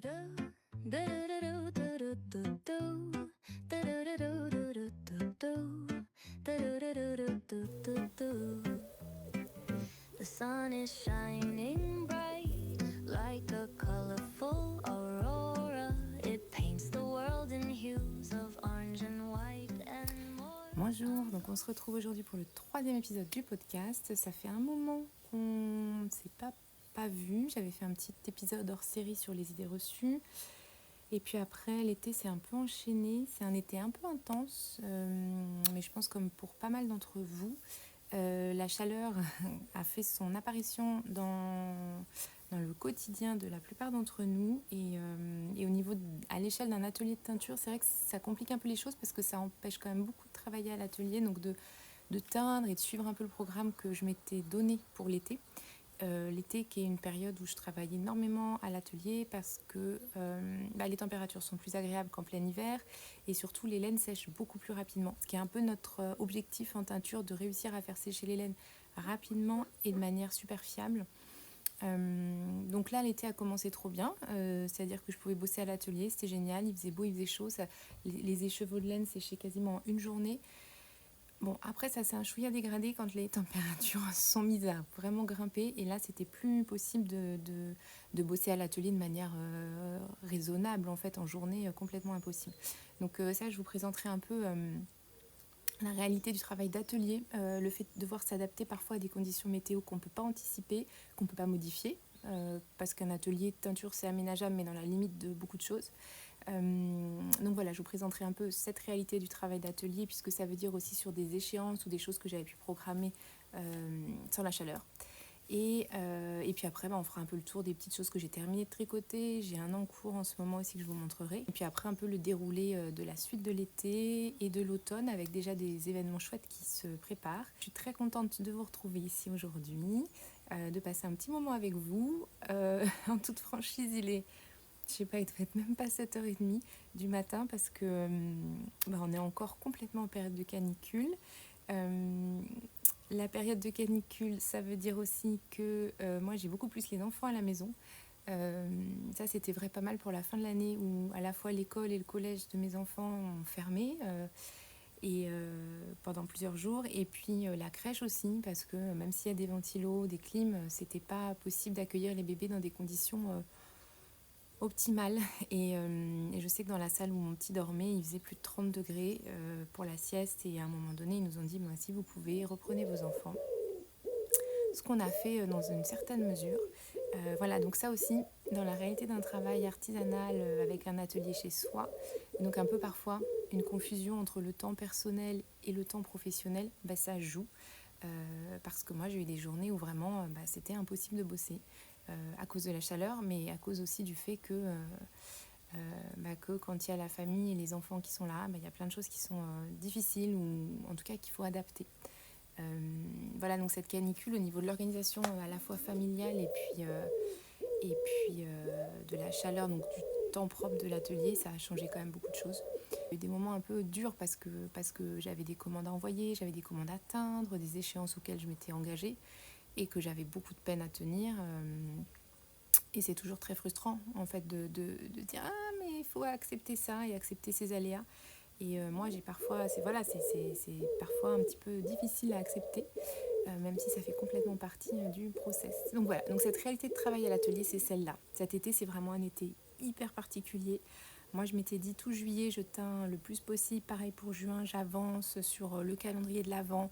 The sun is shining bright like a colorful aurora. It paints the world in hues of orange and white and more. Bonjour, donc on se retrouve aujourd'hui pour le 3e épisode du podcast. Ça fait un moment qu'on ne s'est pas vu. J'avais fait un petit épisode hors série sur les idées reçues. Et puis après, l'été s'est un peu enchaîné. C'est un été un peu intense, mais je pense comme pour pas mal d'entre vous, la chaleur a fait son apparition dans le quotidien de la plupart d'entre nous. Et au niveau, à l'échelle d'un atelier de teinture, c'est vrai que ça complique un peu les choses parce que ça empêche quand même beaucoup de travailler à l'atelier, donc de teindre et de suivre un peu le programme que je m'étais donné pour l'été. L'été qui est une période où je travaille énormément à l'atelier parce que les températures sont plus agréables qu'en plein hiver et surtout les laines sèchent beaucoup plus rapidement, ce qui est un peu notre objectif en teinture, de réussir à faire sécher les laines rapidement et de manière super fiable. Donc là l'été a commencé trop bien, c'est-à-dire que je pouvais bosser à l'atelier, c'était génial, il faisait beau, il faisait chaud, les écheveaux de laine séchaient quasiment en une journée. Bon, après, ça s'est un chouïa dégradé quand les températures sont mises à vraiment grimper. Et là, c'était plus possible de bosser à l'atelier de manière raisonnable, en fait, en journée, complètement impossible. Donc ça, je vous présenterai un peu la réalité du travail d'atelier, le fait de devoir s'adapter parfois à des conditions météo qu'on ne peut pas anticiper, qu'on ne peut pas modifier, parce qu'un atelier de teinture, c'est aménageable, mais dans la limite de beaucoup de choses. Donc voilà, je vous présenterai un peu cette réalité du travail d'atelier, puisque ça veut dire aussi sur des échéances ou des choses que j'avais pu programmer sans la chaleur. Et puis après, on fera un peu le tour des petites choses que j'ai terminées de tricoter. J'ai un en cours en ce moment aussi que je vous montrerai. Et puis après, un peu le déroulé de la suite de l'été et de l'automne, avec déjà des événements chouettes qui se préparent. Je suis très contente de vous retrouver ici aujourd'hui, de passer un petit moment avec vous. En toute franchise, il doit être même pas 7h30 du matin parce que on est encore complètement en période de canicule. La période de canicule, ça veut dire aussi que moi j'ai beaucoup plus les enfants à la maison. Ça c'était vrai pas mal pour la fin de l'année où à la fois l'école et le collège de mes enfants ont fermé pendant plusieurs jours, et puis la crèche aussi, parce que même s'il y a des ventilos, des clims, c'était pas possible d'accueillir les bébés dans des conditions optimale. Et je sais que dans la salle où mon petit dormait, il faisait plus de 30 degrés pour la sieste, et à un moment donné ils nous ont dit si vous pouvez, reprenez vos enfants, ce qu'on a fait dans une certaine mesure. Voilà, donc ça aussi, dans la réalité d'un travail artisanal avec un atelier chez soi, donc un peu parfois une confusion entre le temps personnel et le temps professionnel, ça joue. Parce que moi j'ai eu des journées où vraiment c'était impossible de bosser à cause de la chaleur, mais à cause aussi du fait que quand il y a la famille et les enfants qui sont là, il y a plein de choses qui sont difficiles, ou en tout cas qu'il faut adapter. Voilà, donc cette canicule au niveau de l'organisation à la fois familiale et puis de la chaleur, donc du temps propre de l'atelier, ça a changé quand même beaucoup de choses. Il y a eu des moments un peu durs parce que j'avais des commandes à envoyer, j'avais des commandes à atteindre, des échéances auxquelles je m'étais engagée et que j'avais beaucoup de peine à tenir. Et c'est toujours très frustrant en fait de dire mais il faut accepter ça et accepter ces aléas. Et moi c'est parfois un petit peu difficile à accepter, même si ça fait complètement partie du process. Donc voilà, donc cette réalité de travail à l'atelier, c'est celle-là. Cet été, c'est vraiment un été hyper particulier. Moi, je m'étais dit tout juillet, je teins le plus possible. Pareil pour juin, j'avance sur le calendrier de l'Avent.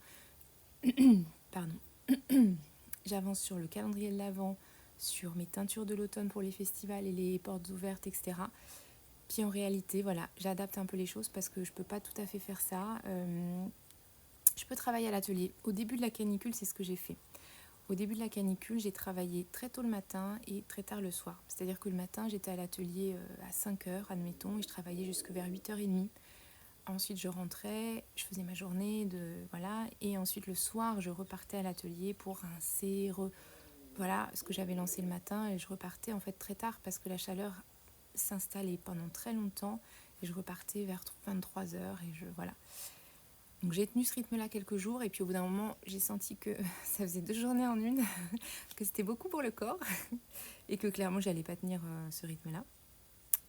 Pardon. J'avance sur le calendrier de l'Avent, sur mes teintures de l'automne pour les festivals et les portes ouvertes, etc. Puis en réalité, voilà, j'adapte un peu les choses parce que je peux pas tout à fait faire ça. Je peux travailler à l'atelier. Au début de la canicule, c'est ce que j'ai fait. Au début de la canicule, j'ai travaillé très tôt le matin et très tard le soir. C'est-à-dire que le matin, j'étais à l'atelier à 5h, admettons, et je travaillais jusque vers 8h30. Ensuite, je rentrais, je faisais ma journée, et ensuite le soir, je repartais à l'atelier pour rincer, voilà ce que j'avais lancé le matin, et je repartais en fait très tard parce que la chaleur s'installait pendant très longtemps, et je repartais vers 23h, voilà. Donc j'ai tenu ce rythme-là quelques jours, et puis au bout d'un moment, j'ai senti que ça faisait 2 journées en une, que c'était beaucoup pour le corps, et que clairement, j'allais pas tenir ce rythme-là.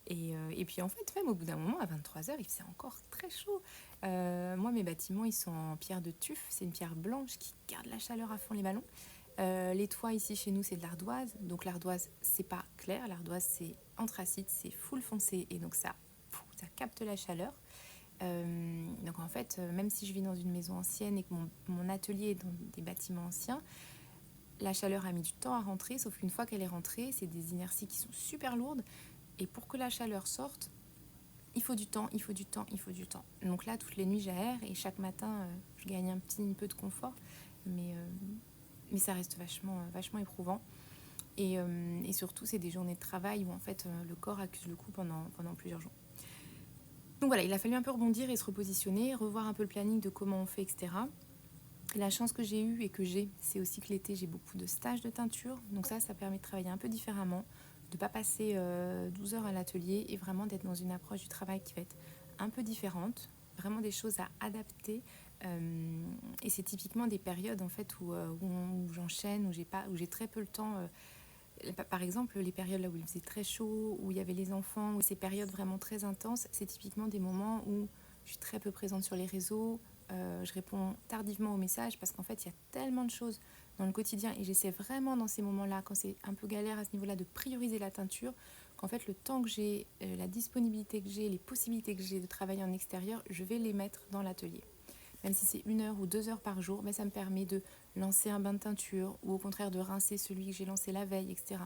Et puis en fait, même au bout d'un moment, à 23h, il faisait encore très chaud. Moi, mes bâtiments, ils sont en pierre de tuf. C'est une pierre blanche qui garde la chaleur à fond les ballons. Les toits ici chez nous, c'est de l'ardoise. Donc l'ardoise, c'est pas clair. L'ardoise, c'est anthracite, c'est full foncé. Et donc ça capte la chaleur. Donc en fait, même si je vis dans une maison ancienne et que mon atelier est dans des bâtiments anciens, la chaleur a mis du temps à rentrer. Sauf qu'une fois qu'elle est rentrée, c'est des inerties qui sont super lourdes. Et pour que la chaleur sorte, il faut du temps, il faut du temps, il faut du temps. Donc là, toutes les nuits, j'aère et chaque matin, je gagne un petit peu de confort. Mais ça reste vachement éprouvant. Et surtout, c'est des journées de travail où en fait, le corps accuse le coup pendant plusieurs jours. Donc voilà, il a fallu un peu rebondir et se repositionner, revoir un peu le planning de comment on fait, etc. Et la chance que j'ai eue et que j'ai, c'est aussi que l'été, j'ai beaucoup de stages de teinture. Donc ça permet de travailler un peu différemment, de ne pas passer 12 heures à l'atelier et vraiment d'être dans une approche du travail qui va être un peu différente, vraiment des choses à adapter. Et c'est typiquement des périodes en fait où j'enchaîne, où j'ai très peu le temps. Par exemple, les périodes là où il faisait très chaud, où il y avait les enfants, où ces périodes vraiment très intenses, c'est typiquement des moments où je suis très peu présente sur les réseaux, je réponds tardivement aux messages parce qu'en fait, il y a tellement de choses dans le quotidien et j'essaie vraiment dans ces moments-là, quand c'est un peu galère à ce niveau-là, de prioriser la teinture, qu'en fait, le temps que j'ai, la disponibilité que j'ai, les possibilités que j'ai de travailler en extérieur, je vais les mettre dans l'atelier. Même si c'est 1 heure ou 2 heures par jour, mais ça me permet de lancer un bain de teinture ou au contraire de rincer celui que j'ai lancé la veille, etc.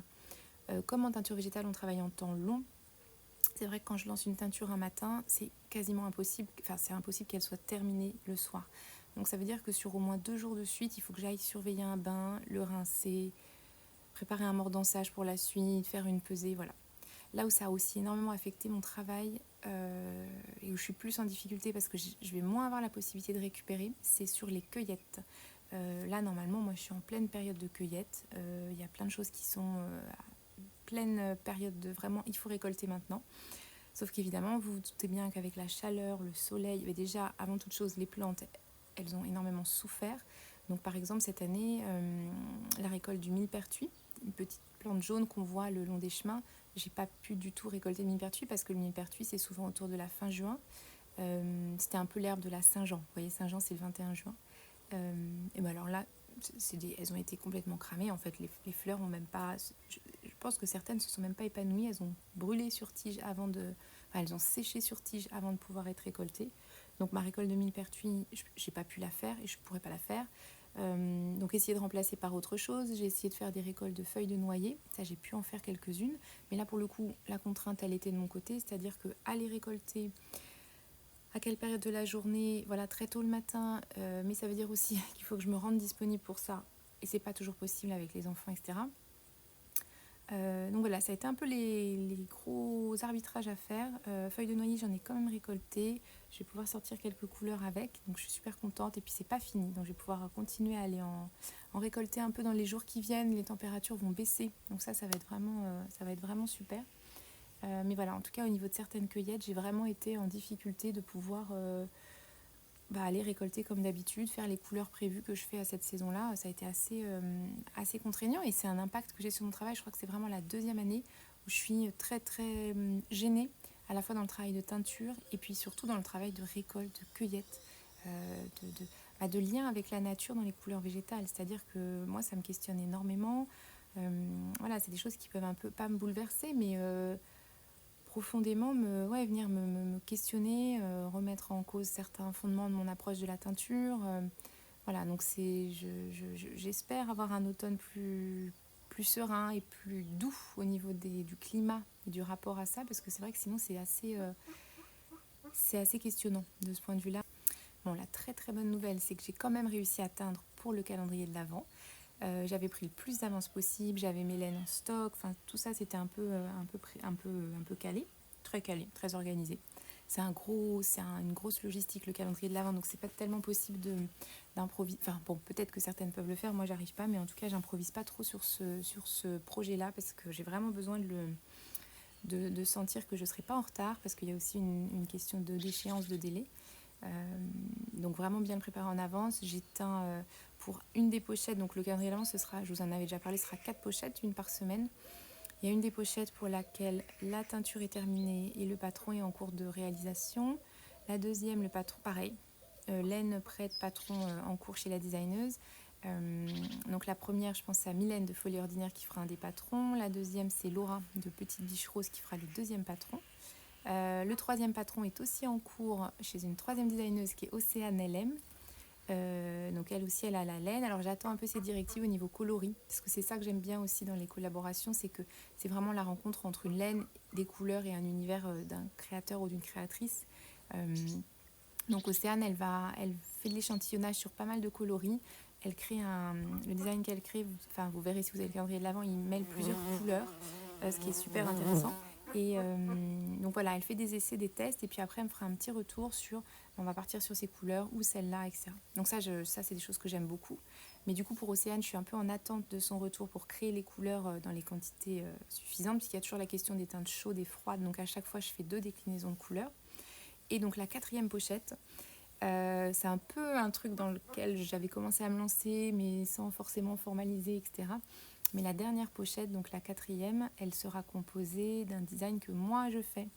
Comme en teinture végétale, on travaille en temps long. C'est vrai que quand je lance une teinture un matin, c'est quasiment impossible, c'est impossible qu'elle soit terminée le soir. Donc ça veut dire que sur au moins 2 jours de suite, il faut que j'aille surveiller un bain, le rincer, préparer un mordançage pour la suite, faire une pesée, voilà. Là où ça a aussi énormément affecté mon travail et où je suis plus en difficulté parce que je vais moins avoir la possibilité de récupérer, c'est sur les cueillettes. Là, normalement, moi, je suis en pleine période de cueillette. Il y a plein de choses qui sont à pleine période de vraiment, il faut récolter maintenant. Sauf qu'évidemment, vous vous doutez bien qu'avec la chaleur, le soleil, mais déjà, avant toute chose, les plantes, elles ont énormément souffert. Donc, par exemple, cette année, la récolte du millepertuis, une petite plante jaune qu'on voit le long des chemins, j'ai pas pu du tout récolter le millepertuis parce que le millepertuis, c'est souvent autour de la fin juin. C'était un peu l'herbe de la Saint-Jean. Vous voyez, Saint-Jean, c'est le 21 juin. Et ben alors là, elles ont été complètement cramées. En fait, les fleurs ont même pas. Je pense que certaines ne se sont même pas épanouies. Elles ont brûlé sur tige avant de. Enfin, elles ont séché sur tige avant de pouvoir être récoltées. Donc ma récolte de millepertuis, j'ai pas pu la faire et je pourrais pas la faire. Donc essayer de remplacer par autre chose. J'ai essayé de faire des récoltes de feuilles de noyer. Ça, j'ai pu en faire quelques-unes. Mais là, pour le coup, la contrainte, elle était de mon côté. C'est-à-dire que aller récolter à quelle période de la journée, voilà, très tôt le matin, mais ça veut dire aussi qu'il faut que je me rende disponible pour ça, et c'est pas toujours possible avec les enfants, etc. Donc voilà, ça a été un peu les gros arbitrages à faire. Feuilles de noyer, j'en ai quand même récolté. Je vais pouvoir sortir quelques couleurs avec, donc je suis super contente. Et puis c'est pas fini, donc je vais pouvoir continuer à aller en récolter un peu dans les jours qui viennent. Les températures vont baisser, donc ça va être vraiment super. Mais voilà, en tout cas, au niveau de certaines cueillettes, j'ai vraiment été en difficulté de pouvoir aller récolter comme d'habitude, faire les couleurs prévues que je fais à cette saison-là. Ça a été assez contraignant et c'est un impact que j'ai sur mon travail. Je crois que c'est vraiment la deuxième année où je suis très très gênée, à la fois dans le travail de teinture et puis surtout dans le travail de récolte, de cueillette, de lien avec la nature dans les couleurs végétales. C'est-à-dire que moi, ça me questionne énormément. Voilà, c'est des choses qui peuvent un peu, pas me bouleverser, mais profondément venir me questionner, remettre en cause certains fondements de mon approche de la teinture. Voilà, donc j'espère avoir un automne plus serein et plus doux au niveau du climat et du rapport à ça, parce que c'est vrai que sinon c'est assez questionnant de ce point de vue-là. Bon, la très très bonne nouvelle, c'est que j'ai quand même réussi à atteindre pour le calendrier de l'Avent. J'avais pris le plus d'avance possible, j'avais mes laines en stock, enfin tout ça c'était un peu calé, très organisé. C'est une grosse logistique le calendrier de l'Avent, donc c'est pas tellement possible d'improviser. Enfin bon, peut-être que certaines peuvent le faire, moi j'arrive pas, mais en tout cas j'improvise pas trop sur ce projet-là parce que j'ai vraiment besoin de sentir que je serai pas en retard parce qu'il y a aussi une question d'échéance de délai. Donc vraiment bien le préparer en avance. J'ai teint pour une des pochettes, donc le calendrier d'avance, je vous en avais déjà parlé, ce sera 4 pochettes, une par semaine. Il y a une des pochettes pour laquelle la teinture est terminée et le patron est en cours de réalisation. La deuxième, le patron, pareil, laine prête, patron en cours chez la designeuse. Donc la première, je pense, c'est à Mylène de Folie Ordinaire qui fera un des patrons. La deuxième, c'est Laura de Petite Biche Rose qui fera le deuxième patron. Le troisième patron est aussi en cours chez une troisième designeuse qui est Océane LM. Donc elle aussi, elle a la laine. Alors j'attends un peu ses directives au niveau coloris, parce que c'est ça que j'aime bien aussi dans les collaborations, c'est que c'est vraiment la rencontre entre une laine, des couleurs et un univers d'un créateur ou d'une créatrice. Donc Océane, elle fait de l'échantillonnage sur pas mal de coloris. Elle crée le design qu'elle crée, vous verrez si vous avez le calendrier de l'Avent, il mêle plusieurs couleurs, ce qui est super intéressant. Et donc voilà, elle fait des essais, des tests, et puis après elle me fera un petit retour sur, on va partir sur ces couleurs ou celle-là, etc. Donc ça c'est des choses que j'aime beaucoup. Mais du coup pour Océane, je suis un peu en attente de son retour pour créer les couleurs dans les quantités suffisantes, puisqu'il y a toujours la question des teintes chaudes et froides. Donc à chaque fois, je fais 2 déclinaisons de couleurs. Et donc la quatrième pochette, c'est un peu un truc dans lequel j'avais commencé à me lancer, mais sans forcément formaliser, etc. Mais la dernière pochette, donc la quatrième, elle sera composée d'un design que moi je fais.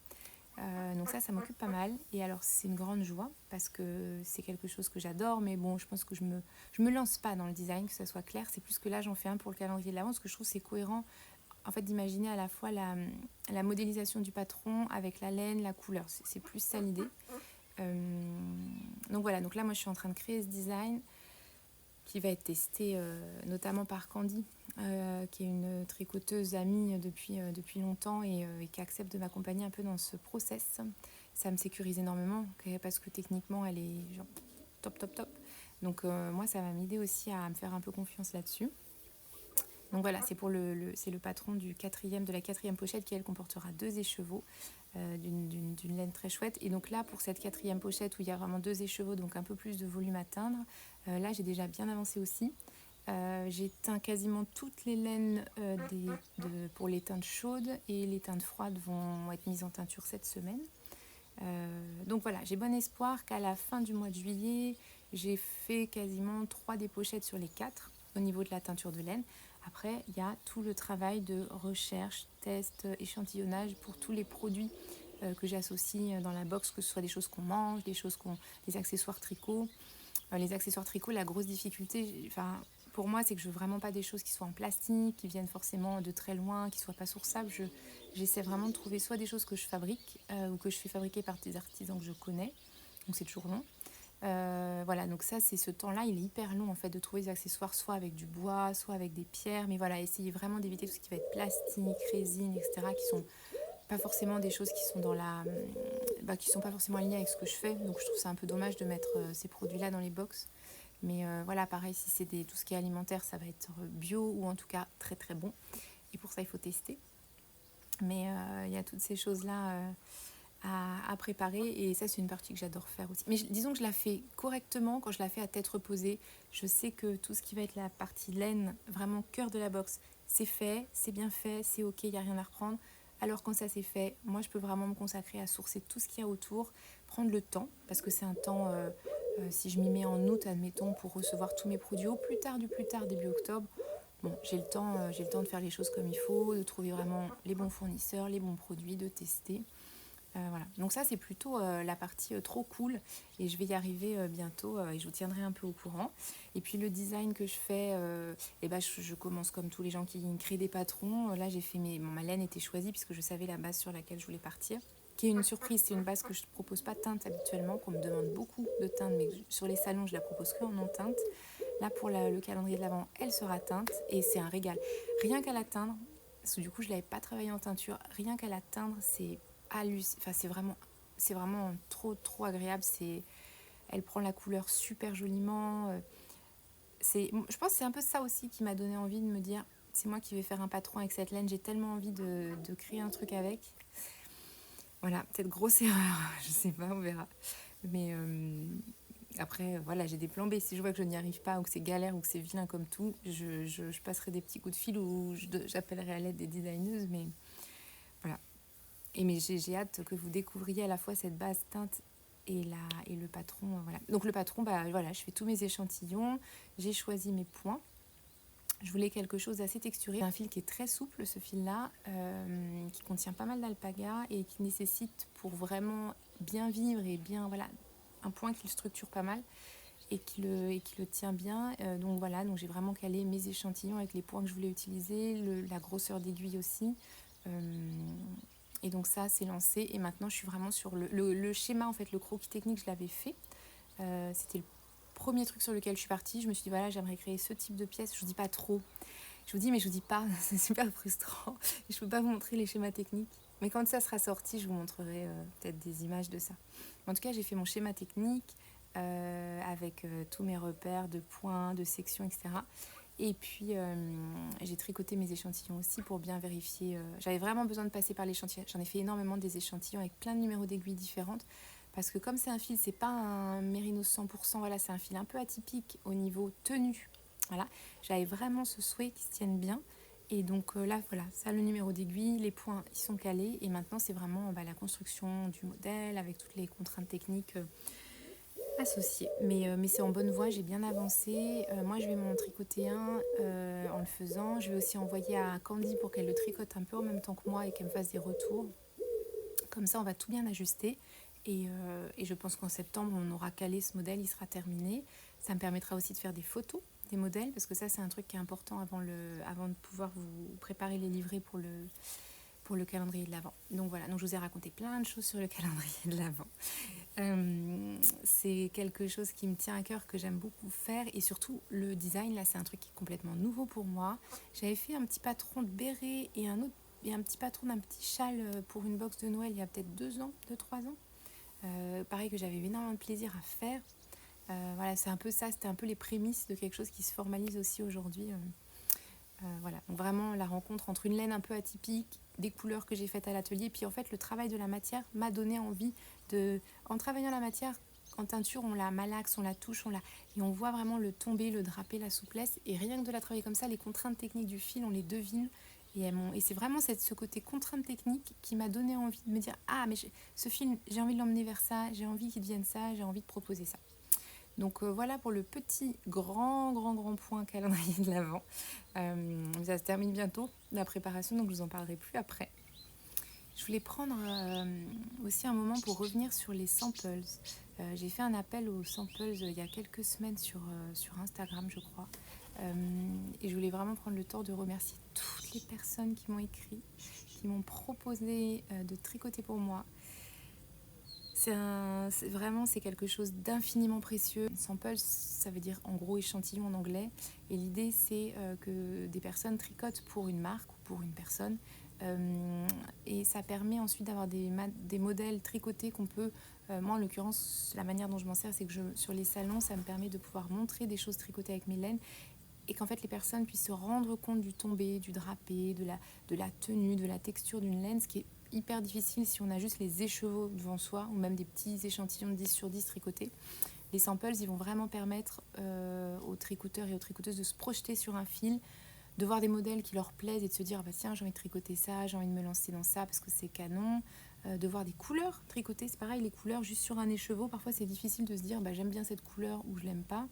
Donc ça m'occupe pas mal. Et alors c'est une grande joie parce que c'est quelque chose que j'adore, mais bon, je pense que je me lance pas dans le design, que ça soit clair. C'est plus que là, j'en fais un pour le calendrier de l'Avent, parce que je trouve que c'est cohérent, en fait, d'imaginer à la fois la modélisation du patron avec la laine, la couleur. C'est plus ça l'idée. Donc voilà, donc là, moi, je suis en train de créer ce design qui va être testé notamment par Candy, qui est une tricoteuse amie depuis longtemps et qui accepte de m'accompagner un peu dans ce process. Ça me sécurise énormément parce que techniquement, elle est genre top. Donc moi, ça va m'aider aussi à me faire un peu confiance là-dessus. Donc voilà, c'est c'est le patron de la quatrième pochette qui, elle, comportera 2 écheveaux d'une laine très chouette. Et donc là, pour cette quatrième pochette où il y a vraiment 2 écheveaux, donc un peu plus de volume à teindre, là, j'ai déjà bien avancé aussi. J'ai teint quasiment toutes les laines pour les teintes chaudes, et les teintes froides vont être mises en teinture cette semaine. Donc voilà, j'ai bon espoir qu'à la fin du mois de juillet, j'ai fait quasiment 3 des pochettes sur les 4 au niveau de la teinture de laine. Après, il y a tout le travail de recherche, test, échantillonnage pour tous les produits que j'associe dans la box, que ce soit des choses qu'on mange, des accessoires tricot. Les accessoires tricot, la grosse difficulté, pour moi, c'est que je veux vraiment pas des choses qui soient en plastique, qui viennent forcément de très loin, qui soient pas sourçables. J'essaie vraiment de trouver soit des choses que je fabrique ou que je fais fabriquer par des artisans que je connais. Donc c'est toujours long. Voilà, donc ça, c'est ce temps-là, il est hyper long en fait de trouver des accessoires soit avec du bois, soit avec des pierres. Mais voilà, essayer vraiment d'éviter tout ce qui va être plastique, résine, etc. qui sont pas forcément des choses qui sont qui sont pas forcément alignées avec ce que je fais. Donc je trouve ça un peu dommage de mettre ces produits-là dans les box. Mais voilà, pareil, si c'est tout ce qui est alimentaire, ça va être bio ou en tout cas très très bon. Et pour ça, il faut tester. Mais il y a toutes ces choses-là à préparer, et ça, c'est une partie que j'adore faire aussi. Mais disons que je la fais correctement quand je la fais à tête reposée. Je sais que tout ce qui va être la partie laine, vraiment cœur de la box, c'est fait, c'est bien fait, c'est ok, il n'y a rien à reprendre. Alors quand ça c'est fait, moi je peux vraiment me consacrer à sourcer tout ce qu'il y a autour, prendre le temps, parce que c'est un temps, si je m'y mets en août, admettons, pour recevoir tous mes produits au plus tard, début octobre, bon, j'ai le temps de faire les choses comme il faut, de trouver vraiment les bons fournisseurs, les bons produits, de tester. Voilà. Donc ça, c'est plutôt la partie trop cool, et je vais y arriver bientôt, et je vous tiendrai un peu au courant. Et puis le design que je fais, je commence comme tous les gens qui créent des patrons. Là, j'ai fait ma laine était choisie puisque je savais la base sur laquelle je voulais partir, qui est une surprise. C'est une base que je ne propose pas teinte habituellement, qu'on me demande beaucoup de teinte, mais sur les salons, je la propose que en non teinte. Là, pour le calendrier de l'Avent, elle sera teinte, et c'est un régal. Rien qu'à la teindre, parce que du coup, je ne l'avais pas travaillé en teinture, rien qu'à la teindre, c'est vraiment trop agréable. Elle prend la couleur super joliment. Je pense que c'est un peu ça aussi qui m'a donné envie de me dire, c'est moi qui vais faire un patron avec cette laine, j'ai tellement envie de créer un truc avec. Voilà, peut-être grosse erreur, je sais pas, on verra. Mais après, voilà, j'ai des plans B. Si je vois que je n'y arrive pas, ou que c'est galère, ou que c'est vilain comme tout, je passerai des petits coups de fil, ou j'appellerai à l'aide des designeuses. Mais voilà. Mais j'ai hâte que vous découvriez à la fois cette base teinte et le patron. Voilà. Donc le patron, voilà, je fais tous mes échantillons, j'ai choisi mes points. Je voulais quelque chose d'assez texturé, un fil qui est très souple, ce fil-là, qui contient pas mal d'alpaga et qui nécessite pour vraiment bien vivre et bien, voilà, un point qui le structure pas mal et qui le tient bien. Donc voilà, donc j'ai vraiment calé mes échantillons avec les points que je voulais utiliser, la grosseur d'aiguille aussi. Et donc ça, c'est lancé. Et maintenant, je suis vraiment sur le schéma, en fait, le croquis technique, je l'avais fait. C'était le premier truc sur lequel je suis partie. Je me suis dit, voilà, j'aimerais créer ce type de pièce. Je vous dis pas trop. Je vous dis, mais je vous dis pas. C'est super frustrant. Je peux pas vous montrer les schémas techniques. Mais quand ça sera sorti, je vous montrerai peut-être des images de ça. En tout cas, j'ai fait mon schéma technique avec tous mes repères de points, de sections, etc. Et puis, j'ai tricoté mes échantillons aussi pour bien vérifier. J'avais vraiment besoin de passer par l'échantillon. J'en ai fait énormément des échantillons avec plein de numéros d'aiguilles différentes. Parce que comme c'est un fil, c'est pas un mérinos 100%, voilà, c'est un fil un peu atypique au niveau tenue. Voilà, j'avais vraiment ce souhait qui se tienne bien. Et donc là, voilà, ça le numéro d'aiguille, les points, ils sont calés. Et maintenant, c'est vraiment la construction du modèle avec toutes les contraintes techniques associées. Mais c'est en bonne voie, j'ai bien avancé. Moi, je vais m'en tricoter un en le faisant. Je vais aussi envoyer à Candy pour qu'elle le tricote un peu en même temps que moi et qu'elle me fasse des retours. Comme ça, on va tout bien ajuster. Et je pense qu'en septembre, on aura calé ce modèle, il sera terminé. Ça me permettra aussi de faire des photos des modèles, parce que ça, c'est un truc qui est important avant de pouvoir vous préparer les livrets pour le calendrier de l'Avent. Donc voilà, donc je vous ai raconté plein de choses sur le calendrier de l'Avent. C'est quelque chose qui me tient à cœur, que j'aime beaucoup faire, et surtout le design, là, c'est un truc qui est complètement nouveau pour moi. J'avais fait un petit patron de béret et un petit patron d'un petit châle pour une box de Noël il y a peut-être 2-3 ans. Pareil, que j'avais énormément de plaisir à faire. Voilà, c'est un peu ça, c'était un peu les prémices de quelque chose qui se formalise aussi aujourd'hui. Voilà, donc vraiment la rencontre entre une laine un peu atypique, des couleurs que j'ai faites à l'atelier, puis en fait le travail de la matière m'a donné envie en travaillant la matière, en teinture, on la malaxe, on la touche, et on voit vraiment le tomber, le drapé, la souplesse, et rien que de la travailler comme ça, les contraintes techniques du fil, on les devine. Et c'est vraiment ce côté contrainte technique qui m'a donné envie de me dire, ah mais ce film, j'ai envie de l'emmener vers ça, j'ai envie qu'il devienne ça, j'ai envie de proposer ça. Donc voilà pour le petit grand point calendrier de l'Avent. Ça se termine bientôt la préparation, donc je vous en parlerai plus après. Je voulais prendre aussi un moment pour revenir sur les samples. J'ai fait un appel aux samples il y a quelques semaines sur Instagram, je crois. Et je voulais vraiment prendre le temps de remercier toutes les personnes qui m'ont écrit, qui m'ont proposé de tricoter pour moi. C'est quelque chose d'infiniment précieux. Sample, ça veut dire en gros échantillon en anglais. Et l'idée, c'est que des personnes tricotent pour une marque ou pour une personne. Et ça permet ensuite d'avoir des modèles tricotés qu'on peut... moi, en l'occurrence, la manière dont je m'en sers, c'est que sur les salons, ça me permet de pouvoir montrer des choses tricotées avec mes laines et qu'en fait, les personnes puissent se rendre compte du tombé, du drapé, de la tenue, de la texture d'une laine, ce qui est hyper difficile si on a juste les écheveaux devant soi ou même des petits échantillons de 10 sur 10 tricotés. Les samples, ils vont vraiment permettre aux tricoteurs et aux tricoteuses de se projeter sur un fil, de voir des modèles qui leur plaisent et de se dire bah tiens, j'ai envie de tricoter ça, j'ai envie de me lancer dans ça parce que c'est canon. De voir des couleurs tricotées, c'est pareil, les couleurs juste sur un écheveau, parfois c'est difficile de se dire bah, j'aime bien cette couleur ou je l'aime pas.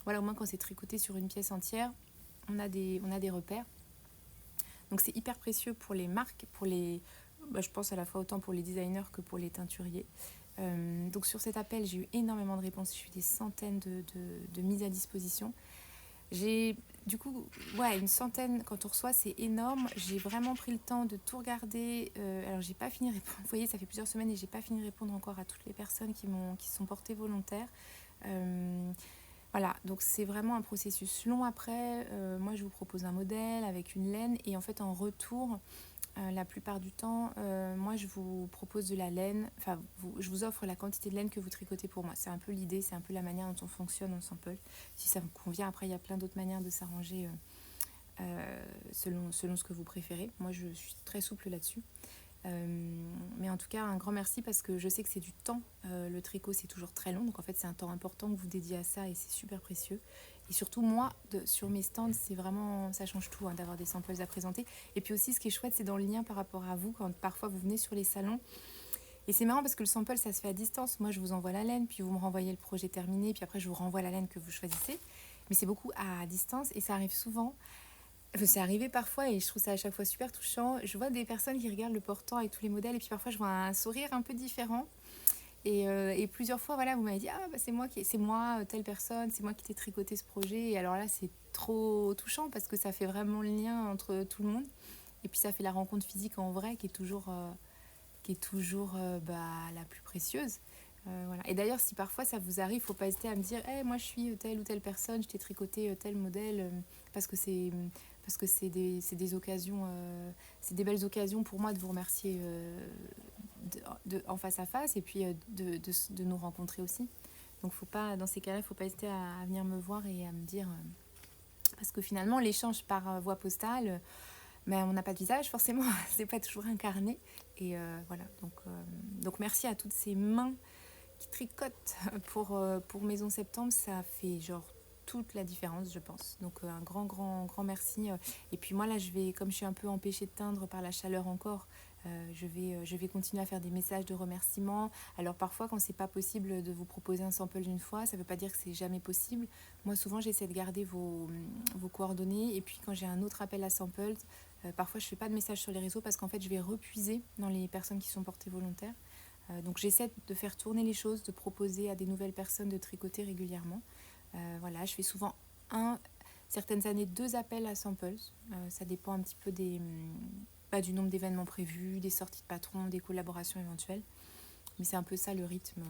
Voilà, au moins quand c'est tricoté sur une pièce entière, on a des repères. Donc c'est hyper précieux pour les marques, je pense à la fois autant pour les designers que pour les teinturiers. Donc sur cet appel, j'ai eu énormément de réponses, j'ai eu des centaines de mises à disposition. J'ai du coup, une centaine quand on reçoit, c'est énorme. J'ai vraiment pris le temps de tout regarder. Alors j'ai pas fini de répondre. Vous voyez, ça fait plusieurs semaines et j'ai pas fini de répondre encore à toutes les personnes qui se sont portées volontaires. Voilà, donc c'est vraiment un processus long après. Moi, je vous propose un modèle avec une laine et en fait, en retour, la plupart du temps, moi, je vous propose de la laine. Enfin, je vous offre la quantité de laine que vous tricotez pour moi. C'est un peu l'idée, c'est un peu la manière dont on fonctionne en sample. Si ça vous convient, après, il y a plein d'autres manières de s'arranger selon ce que vous préférez. Moi, je suis très souple là-dessus. Mais en tout cas, un grand merci parce que je sais que c'est du temps. Le tricot, c'est toujours très long. Donc en fait, c'est un temps important que vous dédiez à ça et c'est super précieux. Et surtout, moi, sur mes stands, c'est vraiment, ça change tout d'avoir des samples à présenter. Et puis aussi, ce qui est chouette, c'est dans le lien par rapport à vous, quand parfois vous venez sur les salons. Et c'est marrant parce que le sample, ça se fait à distance. Moi, je vous envoie la laine, puis vous me renvoyez le projet terminé, puis après, je vous renvoie la laine que vous choisissez. Mais c'est beaucoup à distance et ça arrive souvent. c'est arrivé parfois et je trouve ça à chaque fois super touchant. Je vois des personnes qui regardent le portant avec tous les modèles et puis parfois je vois un sourire un peu différent. Et plusieurs fois, voilà, vous m'avez dit, ah, bah, c'est moi, telle personne, c'est moi qui t'ai tricoté ce projet. Et alors là, c'est trop touchant parce que ça fait vraiment le lien entre tout le monde. Et puis ça fait la rencontre physique en vrai qui est toujours la plus précieuse. Voilà. Et d'ailleurs, si parfois ça vous arrive, faut pas hésiter à me dire, hey, moi je suis telle ou telle personne, je t'ai tricoté tel modèle, parce que c'est des occasions, c'est des belles occasions pour moi de vous remercier en face à face et puis de nous rencontrer aussi. Donc faut pas, dans ces cas-là, il ne faut pas hésiter à venir me voir et à me dire, parce que finalement l'échange par voie postale, on n'a pas de visage forcément, c'est pas toujours incarné. Et voilà, donc merci à toutes ces mains qui tricotent pour Maison Septembre, ça fait genre toute la différence, je pense. Donc un grand merci. Et puis moi là, comme je suis un peu empêchée de teindre par la chaleur encore, je vais continuer à faire des messages de remerciement. Alors parfois, quand c'est pas possible de vous proposer un sample d'une fois, ça veut pas dire que c'est jamais possible. Moi, souvent, j'essaie de garder vos coordonnées. Et puis quand j'ai un autre appel à samples, parfois je fais pas de message sur les réseaux parce qu'en fait, je vais repuiser dans les personnes qui sont portées volontaires. Donc j'essaie de faire tourner les choses, de proposer à des nouvelles personnes de tricoter régulièrement. Voilà, je fais souvent certaines années 2 appels à samples. Ça dépend un petit peu du nombre d'événements prévus, des sorties de patrons, des collaborations éventuelles. Mais c'est un peu ça le rythme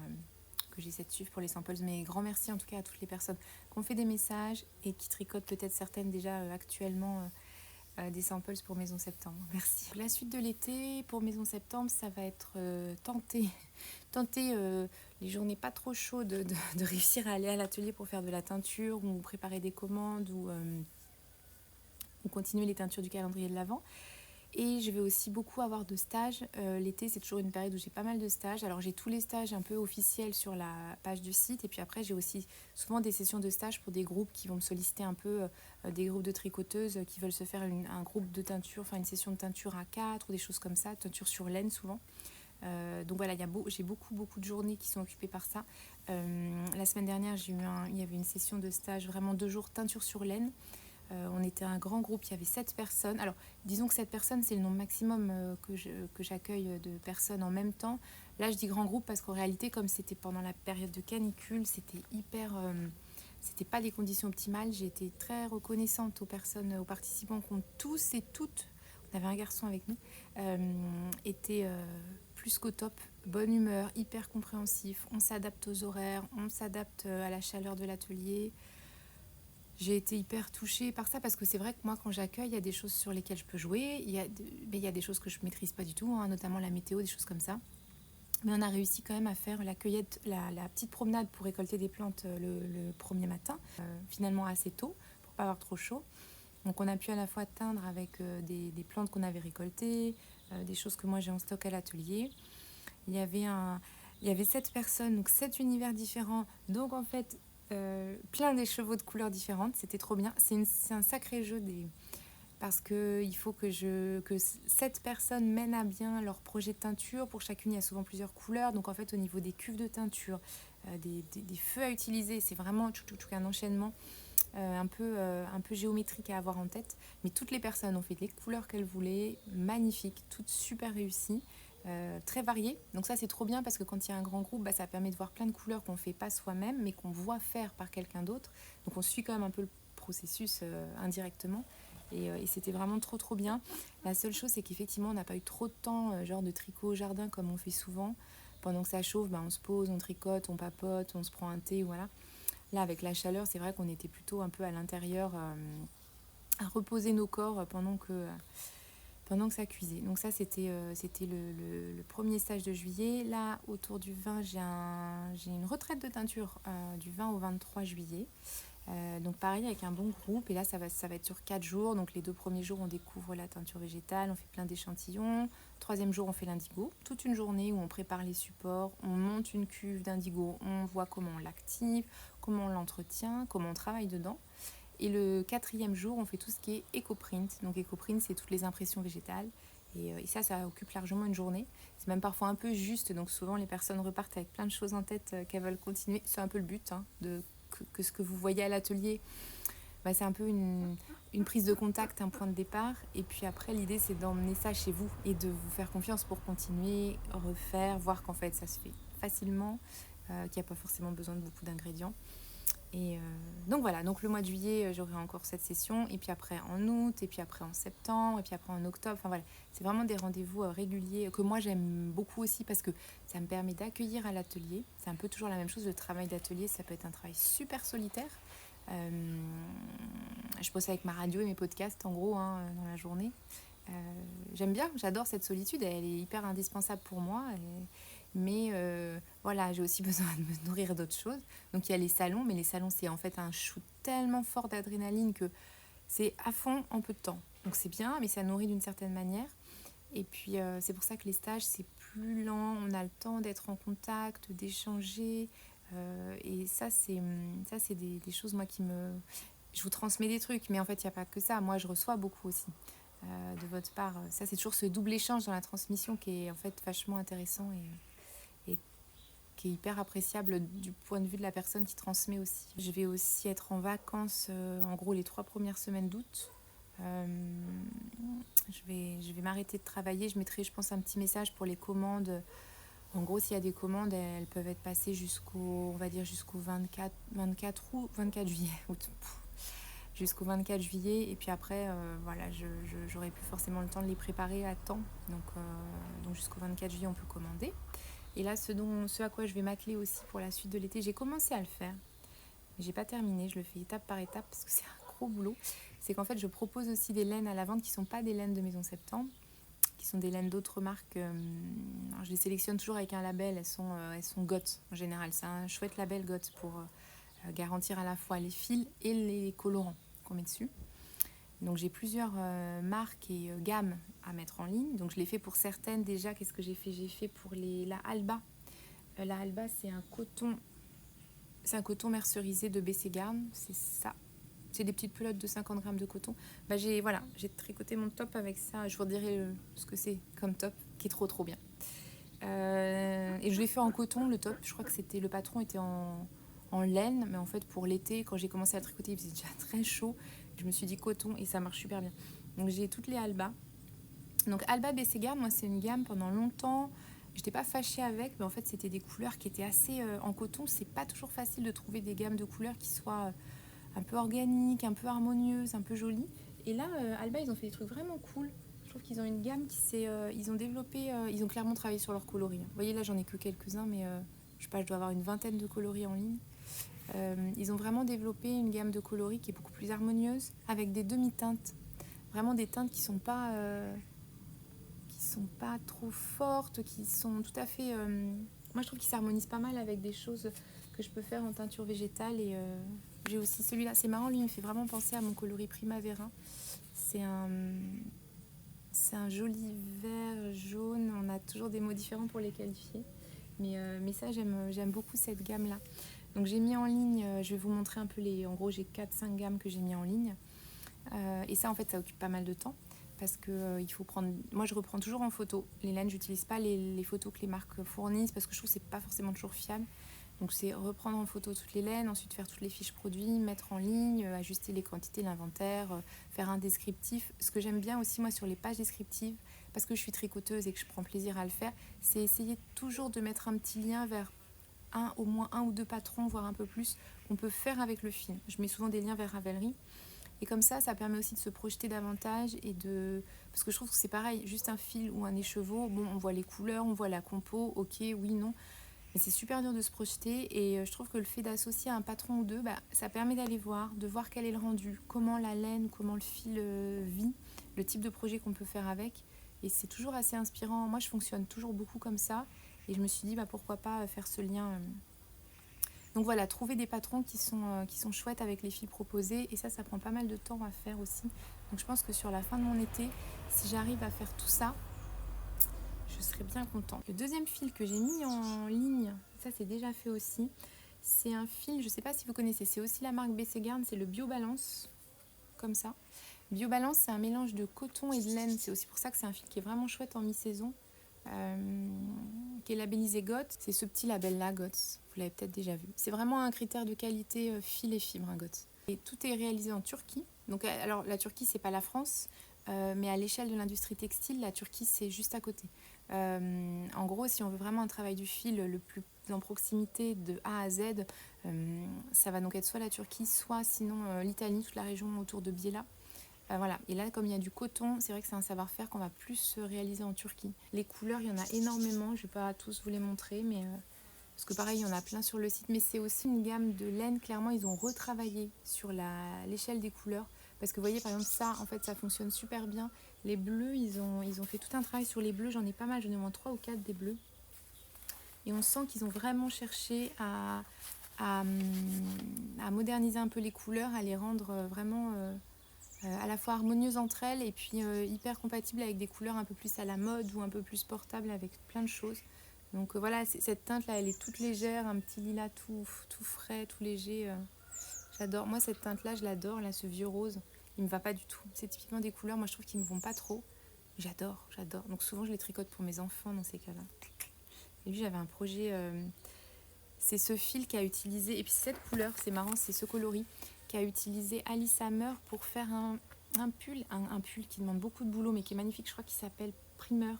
que j'essaie de suivre pour les samples. Mais grand merci en tout cas à toutes les personnes qui ont fait des messages et qui tricotent peut-être certaines déjà actuellement des samples pour Maison Septembre. Merci. La suite de l'été pour Maison Septembre, ça va être tenter les journées pas trop chaudes de réussir à aller à l'atelier pour faire de la teinture ou préparer des commandes ou continuer les teintures du calendrier de l'Avent. Et je vais aussi beaucoup avoir de stages. L'été, c'est toujours une période où j'ai pas mal de stages. Alors, j'ai tous les stages un peu officiels sur la page du site. Et puis après, j'ai aussi souvent des sessions de stage pour des groupes qui vont me solliciter un peu, des groupes de tricoteuses qui veulent se faire un groupe de teinture, enfin une session de teinture à 4 ou des choses comme ça, teinture sur laine souvent. Donc voilà, j'ai beaucoup de journées qui sont occupées par ça. La semaine dernière, il y avait une session de stage, vraiment 2 jours teinture sur laine. On était un grand groupe, il y avait 7 personnes. Alors, disons que 7 personnes, c'est le nombre maximum que j'accueille de personnes en même temps. Là, je dis grand groupe parce qu'en réalité, comme c'était pendant la période de canicule, c'était c'était pas les conditions optimales. J'ai été très reconnaissante aux participants qui ont tous et toutes, on avait un garçon avec nous, étaient plus qu'au top. Bonne humeur, hyper compréhensif. On s'adapte aux horaires, on s'adapte à la chaleur de l'atelier. J'ai été hyper touchée par ça parce que c'est vrai que moi, quand j'accueille, il y a des choses sur lesquelles je peux jouer, mais il y a des choses que je ne maîtrise pas du tout, notamment la météo, des choses comme ça. Mais on a réussi quand même à faire la cueillette, la petite promenade pour récolter des plantes le premier matin, finalement assez tôt, pour ne pas avoir trop chaud. Donc on a pu à la fois teindre avec des plantes qu'on avait récoltées, des choses que moi j'ai en stock à l'atelier. Il y avait 7 personnes, donc 7 univers différents. Donc en fait, plein des chevaux de couleurs différentes, c'était trop bien. C'est un sacré jeu parce qu'il faut que 7 personnes mènent à bien leur projet de teinture. Pour chacune, il y a souvent plusieurs couleurs. Donc en fait, au niveau des cuves de teinture, des feux à utiliser, c'est vraiment un enchaînement un peu géométrique à avoir en tête. Mais toutes les personnes ont fait les couleurs qu'elles voulaient, magnifiques, toutes super réussies. Très variées. Donc ça, c'est trop bien parce que quand il y a un grand groupe, ça permet de voir plein de couleurs qu'on ne fait pas soi-même, mais qu'on voit faire par quelqu'un d'autre. Donc on suit quand même un peu le processus indirectement. Et c'était vraiment trop bien. La seule chose, c'est qu'effectivement, on n'a pas eu trop de temps, genre de tricot au jardin comme on fait souvent. Pendant que ça chauffe, on se pose, on tricote, on papote, on se prend un thé, voilà. Là, avec la chaleur, c'est vrai qu'on était plutôt un peu à l'intérieur à reposer nos corps pendant que ça cuisait. Donc ça, c'était le premier stage de juillet. Là, autour du 20, j'ai une retraite de teinture du 20 au 23 juillet. Donc pareil, avec un bon groupe. Et là, ça va être sur 4 jours. Donc les 2 premiers jours, on découvre la teinture végétale, on fait plein d'échantillons. 3e jour, on fait l'indigo. Toute une journée où on prépare les supports, on monte une cuve d'indigo, on voit comment on l'active, comment on l'entretient, comment on travaille dedans. Et le 4e jour, on fait tout ce qui est éco-print. Donc éco-print, c'est toutes les impressions végétales. Et ça occupe largement une journée. C'est même parfois un peu juste. Donc souvent, les personnes repartent avec plein de choses en tête qu'elles veulent continuer. C'est un peu le but, que ce que vous voyez à l'atelier, c'est un peu une prise de contact, un point de départ. Et puis après, l'idée, c'est d'emmener ça chez vous et de vous faire confiance pour continuer, refaire, voir qu'en fait, ça se fait facilement, qu'il n'y a pas forcément besoin de beaucoup d'ingrédients. Et donc voilà, donc le mois de juillet, j'aurai encore cette session, et puis après en août, et puis après en septembre, et puis après en octobre. Enfin voilà, c'est vraiment des rendez-vous réguliers que moi j'aime beaucoup aussi parce que ça me permet d'accueillir à l'atelier. C'est un peu toujours la même chose, le travail d'atelier, ça peut être un travail super solitaire. Je bosse avec ma radio et mes podcasts en gros dans la journée. J'aime bien, j'adore cette solitude, elle est hyper indispensable pour moi. Mais voilà, j'ai aussi besoin de me nourrir d'autres choses. Donc il y a les salons, mais les salons c'est en fait un shoot tellement fort d'adrénaline que c'est à fond en peu de temps. Donc c'est bien, mais ça nourrit d'une certaine manière. Et puis c'est pour ça que les stages c'est plus lent, on a le temps d'être en contact, d'échanger. Et ça c'est des choses moi qui me... Je vous transmets des trucs, mais en fait il n'y a pas que ça. Moi je reçois beaucoup aussi de votre part. Ça c'est toujours ce double échange dans la transmission qui est en fait vachement intéressant et qui est hyper appréciable du point de vue de la personne qui transmet aussi. Je vais aussi être en vacances en gros les 3 premières semaines d'août. Je vais m'arrêter de travailler. Je mettrai, je pense, un petit message pour les commandes. En gros, s'il y a des commandes, elles peuvent être passées on va dire jusqu'au 24 juillet. Jusqu'au 24 juillet. Et puis après, voilà, j'aurai plus forcément le temps de les préparer à temps. Donc jusqu'au 24 juillet, on peut commander. Et là, ce à quoi je vais m'atteler aussi pour la suite de l'été, j'ai commencé à le faire. Mais j'ai pas terminé, je le fais étape par étape parce que c'est un gros boulot. C'est qu'en fait, je propose aussi des laines à la vente qui sont pas des laines de Maison Septembre, qui sont des laines d'autres marques. Je les sélectionne toujours avec un label, elles sont GOTS en général. C'est un chouette label GOTS pour garantir à la fois les fils et les colorants qu'on met dessus. Donc j'ai plusieurs marques et gammes à mettre en ligne. Donc je l'ai fait pour certaines déjà. Qu'est-ce que j'ai fait? J'ai fait pour la Alba. La Alba, c'est un coton mercerisé de Bességarn. C'est ça. C'est des petites pelotes de 50 grammes de coton. J'ai tricoté mon top avec ça. Je vous redirai ce que c'est comme top, qui est trop trop bien. Et je l'ai fait en coton, le top. Je crois que le patron était en laine, mais en fait pour l'été, quand j'ai commencé à tricoter, il faisait déjà très chaud. Je me suis dit coton et ça marche super bien. Donc j'ai toutes les Alba. Donc Alba Bességarn, moi c'est une gamme pendant longtemps. J'étais pas fâchée avec, mais en fait c'était des couleurs qui étaient assez en coton. C'est pas toujours facile de trouver des gammes de couleurs qui soient un peu organiques, un peu harmonieuses, un peu jolies. Et là, Alba, ils ont fait des trucs vraiment cool. Je trouve qu'ils ont une gamme ils ont développé, ils ont clairement travaillé sur leurs coloris. Vous voyez là, j'en ai que quelques-uns, mais je sais pas, je dois avoir une vingtaine de coloris en ligne. Ils ont vraiment développé une gamme de coloris qui est beaucoup plus harmonieuse, avec des demi-teintes. Vraiment des teintes qui sont pas trop fortes, qui sont tout à fait... moi, je trouve qu'ils s'harmonisent pas mal avec des choses que je peux faire en teinture végétale. Et j'ai aussi celui-là. C'est marrant, lui, il me fait vraiment penser à mon coloris Primavera. C'est un joli vert jaune. On a toujours des mots différents pour les qualifier. Mais ça, j'aime beaucoup cette gamme-là. Donc j'ai mis en ligne, je vais vous montrer un peu en gros j'ai 4-5 gammes que j'ai mis en ligne. Et ça en fait ça occupe pas mal de temps parce que il faut prendre, moi je reprends toujours en photo les laines, j'utilise pas les photos que les marques fournissent parce que je trouve que c'est pas forcément toujours fiable. Donc c'est reprendre en photo toutes les laines, ensuite faire toutes les fiches produits, mettre en ligne, ajuster les quantités, l'inventaire, faire un descriptif. Ce que j'aime bien aussi moi sur les pages descriptives, parce que je suis tricoteuse et que je prends plaisir à le faire, c'est essayer toujours de mettre un petit lien vers au moins un ou deux patrons, voire un peu plus, qu'on peut faire avec le fil. Je mets souvent des liens vers Ravelry. Et comme ça permet aussi de se projeter davantage parce que je trouve que c'est pareil, juste un fil ou un écheveau, bon, on voit les couleurs, on voit la compo, ok, oui, non. Mais c'est super dur de se projeter et je trouve que le fait d'associer un patron ou deux, ça permet d'aller voir, de voir quel est le rendu, comment la laine, comment le fil vit, le type de projet qu'on peut faire avec. Et c'est toujours assez inspirant. Moi, je fonctionne toujours beaucoup comme ça. Et je me suis dit, pourquoi pas faire ce lien. Donc voilà, trouver des patrons qui sont chouettes avec les fils proposés. Et ça prend pas mal de temps à faire aussi. Donc je pense que sur la fin de mon été, si j'arrive à faire tout ça, je serai bien contente. Le deuxième fil que j'ai mis en ligne, ça c'est déjà fait aussi, c'est un fil, je sais pas si vous connaissez, c'est aussi la marque Bességarn, c'est le BioBalance, comme ça. BioBalance, c'est un mélange de coton et de laine. C'est aussi pour ça que c'est un fil qui est vraiment chouette en mi-saison. Qui est labellisé GOTS. C'est ce petit label-là, GOTS. Vous l'avez peut-être déjà vu. C'est vraiment un critère de qualité fil et fibre, GOTS. Et tout est réalisé en Turquie. Donc, alors, la Turquie, c'est pas la France, mais à l'échelle de l'industrie textile, la Turquie, c'est juste à côté. En gros, si on veut vraiment un travail du fil le plus en proximité de A à Z, ça va donc être soit la Turquie, soit sinon l'Italie, toute la région autour de Biella. Voilà. Et là, comme il y a du coton, c'est vrai que c'est un savoir-faire qu'on va plus réaliser en Turquie. Les couleurs, il y en a énormément. Je ne vais pas tous vous les montrer, mais parce que pareil, il y en a plein sur le site. Mais c'est aussi une gamme de laine. Clairement, ils ont retravaillé sur l'échelle des couleurs. Parce que vous voyez, par exemple, ça, en fait, ça fonctionne super bien. Les bleus, ils ont fait tout un travail sur les bleus. J'en ai pas mal, j'en ai au moins 3 ou 4 des bleus. Et on sent qu'ils ont vraiment cherché à moderniser un peu les couleurs, à les rendre vraiment à la fois harmonieuses entre elles et puis hyper compatibles avec des couleurs un peu plus à la mode ou un peu plus portables avec plein de choses. Donc voilà, cette teinte-là, elle est toute légère, un petit lilas tout frais, tout léger. J'adore. Moi, cette teinte-là, je l'adore. Là, ce vieux rose, il me va pas du tout. C'est typiquement des couleurs, moi, je trouve qu'ils me vont pas trop. J'adore. Donc souvent, je les tricote pour mes enfants dans ces cas-là. Et lui, j'avais un projet... c'est ce fil qu'a utilisé... Et puis cette couleur, c'est marrant, c'est ce coloris qu'a utilisé Alice Hammer pour faire un pull. Un pull qui demande beaucoup de boulot, mais qui est magnifique. Je crois qu'il s'appelle Primeur.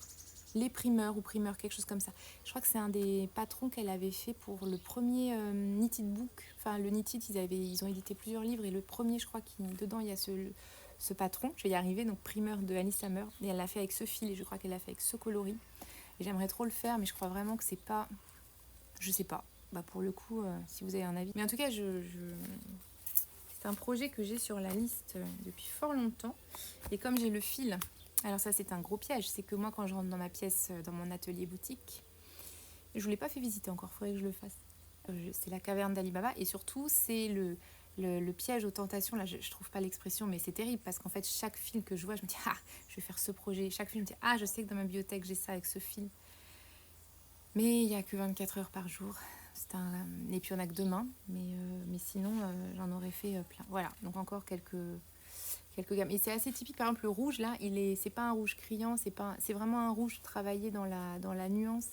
Les primeurs ou primeurs, quelque chose comme ça. Je crois que c'est un des patrons qu'elle avait fait pour le premier Knitted Book. Enfin, le Knitted, ils ont édité plusieurs livres et le premier, je crois dedans, il y a ce patron. Je vais y arriver, donc primeur de Alice Hammer. Et elle l'a fait avec ce fil et je crois qu'elle l'a fait avec ce coloris. Et j'aimerais trop le faire, mais je crois vraiment que c'est pas... Je sais pas. Bah pour le coup, si vous avez un avis. Mais en tout cas, c'est un projet que j'ai sur la liste depuis fort longtemps. Et comme j'ai le fil... Alors ça, c'est un gros piège. C'est que moi, quand je rentre dans ma pièce, dans mon atelier boutique, je ne vous l'ai pas fait visiter encore, il faudrait que je le fasse. C'est la caverne d'Ali Baba. Et surtout, c'est le piège aux tentations. Là, je ne trouve pas l'expression, mais c'est terrible. Parce qu'en fait, chaque fil que je vois, je me dis, ah, je vais faire ce projet. Chaque fil, je me dis, ah, je sais que dans ma bibliothèque, j'ai ça avec ce fil. Mais il n'y a que 24 heures par jour. Et puis, on n'a que demain. Mais sinon, j'en aurais fait plein. Voilà, donc encore quelques gammes. Et c'est assez typique, par exemple, le rouge, là, c'est pas un rouge criant, c'est vraiment un rouge travaillé dans la nuance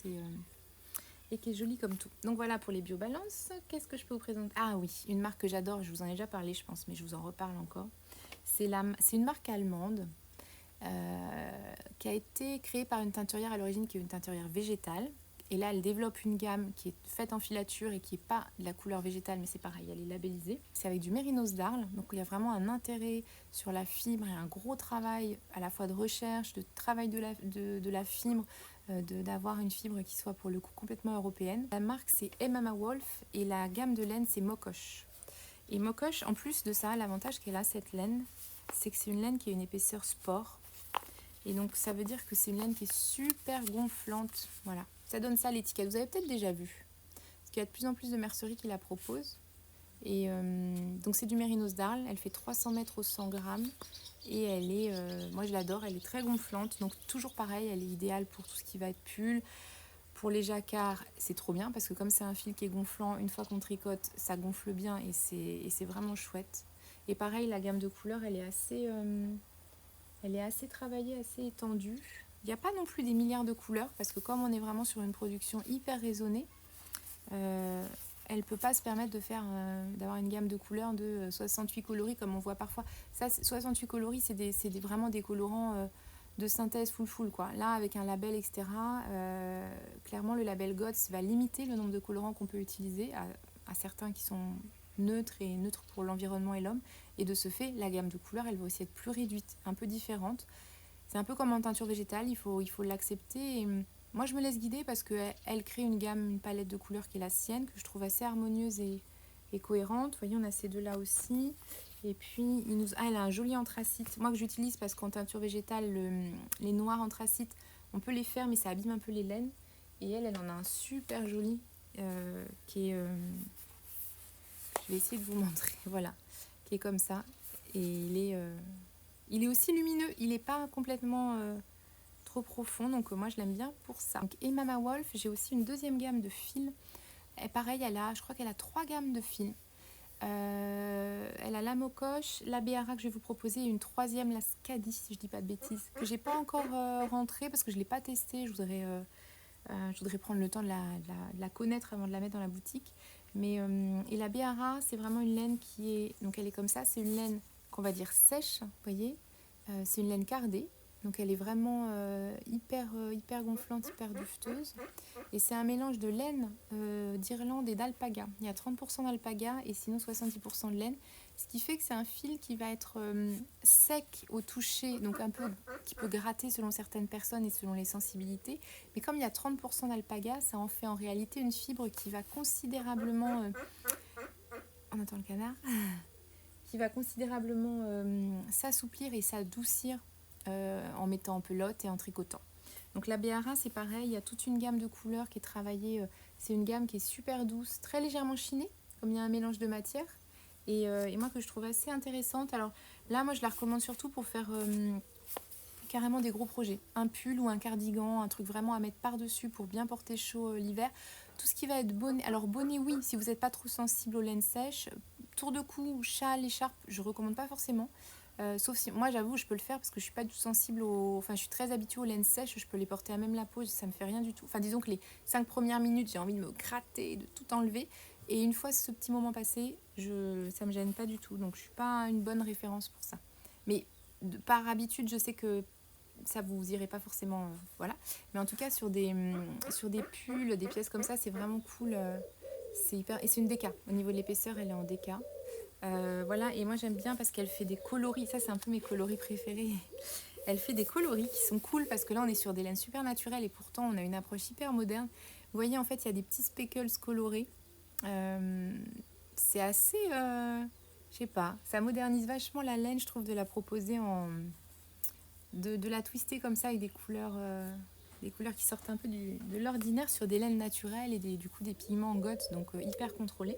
et qui est joli comme tout. Donc voilà pour les biobalances. Qu'est-ce que je peux vous présenter? Ah oui, une marque que j'adore, je vous en ai déjà parlé, je pense, mais je vous en reparle encore. C'est une marque allemande qui a été créée par une teinturière à l'origine, qui est une teinturière végétale. Et là, elle développe une gamme qui est faite en filature et qui n'est pas de la couleur végétale, mais c'est pareil, elle est labellisée. C'est avec du mérinos d'Arles, donc il y a vraiment un intérêt sur la fibre et un gros travail à la fois de recherche, de travail de la fibre, d'avoir une fibre qui soit pour le coup complètement européenne. La marque, c'est Mama Wolf et la gamme de laine, c'est Mokosh. Et Mokosh, en plus de ça, l'avantage qu'elle a, cette laine, c'est que c'est une laine qui a une épaisseur sport. Et donc, ça veut dire que c'est une laine qui est super gonflante. Voilà. Ça donne ça à l'étiquette. Vous avez peut-être déjà vu. Parce qu'il y a de plus en plus de merceries qui la proposent. Et donc, c'est du mérinos d'Arles. Elle fait 300 mètres au 100 grammes. Et elle est, moi, je l'adore. Elle est très gonflante. Donc, toujours pareil, elle est idéale pour tout ce qui va être pull. Pour les jacquards, c'est trop bien. Parce que comme c'est un fil qui est gonflant, une fois qu'on tricote, ça gonfle bien. Et c'est vraiment chouette. Et pareil, la gamme de couleurs, elle est assez travaillée, assez étendue. Il n'y a pas non plus des milliards de couleurs, parce que comme on est vraiment sur une production hyper raisonnée, elle ne peut pas se permettre d'avoir une gamme de couleurs de 68 coloris, comme on voit parfois. Ça, 68 coloris, c'est vraiment des colorants de synthèse full, quoi. Là, avec un label, etc., clairement, le label GOTS va limiter le nombre de colorants qu'on peut utiliser à certains qui sont neutres et neutres pour l'environnement et l'homme. Et de ce fait, la gamme de couleurs, elle va aussi être plus réduite, un peu différente. C'est un peu comme en teinture végétale, il faut l'accepter. Et moi, je me laisse guider parce qu'elle crée une palette de couleurs qui est la sienne, que je trouve assez harmonieuse et cohérente. Vous voyez, on a ces deux-là aussi. Et puis, elle a un joli anthracite. Moi, que j'utilise parce qu'en teinture végétale, les noirs anthracites, on peut les faire, mais ça abîme un peu les laines. Et elle en a un super joli qui est... je vais essayer de vous montrer, voilà, qui est comme ça. Et il est aussi lumineux, il n'est pas complètement trop profond, donc moi je l'aime bien pour ça. Donc, et Mama Wolf, j'ai aussi une deuxième gamme de fils. Et pareil, je crois qu'elle a 3 gammes de fils. Elle a la Mokosh, la Béara que je vais vous proposer, et une troisième, la Skadi, si je dis pas de bêtises, que j'ai pas encore rentrée parce que je l'ai pas testée. Je voudrais prendre le temps de la connaître avant de la mettre dans la boutique. Et la Béara, c'est vraiment une laine qui est... Donc elle est comme ça, c'est une laine qu'on va dire sèche, vous voyez. C'est une laine cardée, donc elle est vraiment hyper gonflante, hyper duveteuse. Et c'est un mélange de laine d'Irlande et d'alpaga. Il y a 30% d'alpaga et sinon 70% de laine. Ce qui fait que c'est un fil qui va être sec au toucher, donc un peu qui peut gratter selon certaines personnes et selon les sensibilités. Mais comme il y a 30% d'alpaga, ça en fait en réalité une fibre qui va considérablement... on entend le canard qui va considérablement s'assouplir et s'adoucir en mettant en pelote et en tricotant. Donc la Béara, c'est pareil, il y a toute une gamme de couleurs qui est travaillée. C'est une gamme qui est super douce, très légèrement chinée, comme il y a un mélange de matière. Et moi, que je trouve assez intéressante. Alors là, moi, je la recommande surtout pour faire carrément des gros projets. Un pull ou un cardigan, un truc vraiment à mettre par-dessus pour bien porter chaud l'hiver. Tout ce qui va être bonnet. Alors bonnet, oui, si vous n'êtes pas trop sensible aux laines sèches. Tour de cou, châle, écharpe, je ne recommande pas forcément. Sauf si, moi j'avoue, je peux le faire parce que je suis pas du tout sensible aux... Enfin, je suis très habituée aux laines sèches, je peux les porter à même la peau, ça me fait rien du tout. Enfin, disons que les 5 premières minutes, j'ai envie de me gratter, de tout enlever. Et une fois ce petit moment passé, ça me gêne pas du tout. Donc, je suis pas une bonne référence pour ça. Mais par habitude, je sais que ça vous irait pas forcément, voilà. Mais en tout cas, sur des pulls, des pièces comme ça, c'est vraiment cool. C'est hyper... Et c'est une déca. Au niveau de l'épaisseur, elle est en déca. Voilà, et moi j'aime bien parce qu'elle fait des coloris, ça c'est un peu mes coloris préférés. Elle fait des coloris qui sont cool parce que là on est sur des laines super naturelles et pourtant on a une approche hyper moderne. Vous voyez, en fait il y a des petits speckles colorés. C'est assez, je sais pas, ça modernise vachement la laine, je trouve, de la proposer de la twister comme ça avec des couleurs qui sortent un peu de l'ordinaire sur des laines naturelles et du coup des pigments en goth, donc hyper contrôlés.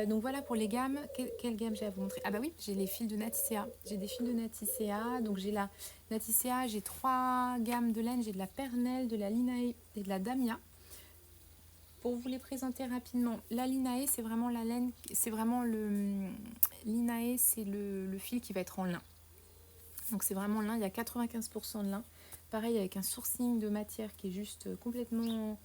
Donc voilà pour les gammes. Quelle gamme j'ai à vous montrer? Ah bah oui, j'ai les fils de Naticea. J'ai des fils de Naticea. Donc j'ai la Naticea, j'ai 3 gammes de laine. J'ai de la Pernelle, de la Linae et de la Damia. Pour vous les présenter rapidement, la Linae, c'est vraiment la laine, c'est vraiment Linae, c'est le fil qui va être en lin. Donc c'est vraiment lin, il y a 95% de lin. Pareil avec un sourcing de matière qui est juste complètement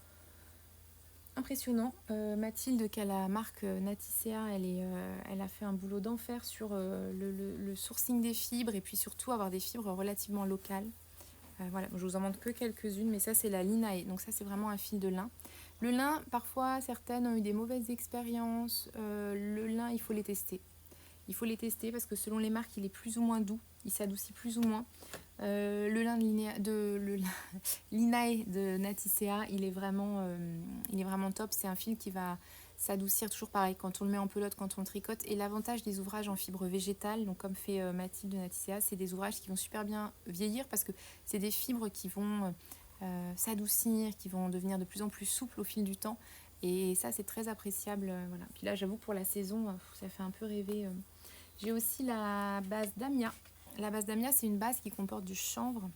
impressionnant. Mathilde, qui a la marque Naticea, elle a fait un boulot d'enfer sur le sourcing des fibres et puis surtout avoir des fibres relativement locales. Voilà, je vous en montre que quelques-unes, mais ça c'est la Linae, donc ça c'est vraiment un fil de lin. Le lin, parfois certaines ont eu des mauvaises expériences. Le lin, il faut les tester. Il faut les tester parce que selon les marques, il est plus ou moins doux, il s'adoucit plus ou moins. Le lin de Linae de Naticea, il est vraiment top. C'est un fil qui va s'adoucir toujours pareil quand on le met en pelote, quand on le tricote. Et l'avantage des ouvrages en fibre végétale, donc comme fait Mathilde de Naticea, c'est des ouvrages qui vont super bien vieillir parce que c'est des fibres qui vont s'adoucir, qui vont devenir de plus en plus souples au fil du temps. Et ça, c'est très appréciable. Voilà. Puis là, j'avoue, pour la saison, ça fait un peu rêver. J'ai aussi la base Damia. La base Damia, c'est une base qui comporte du chanvre.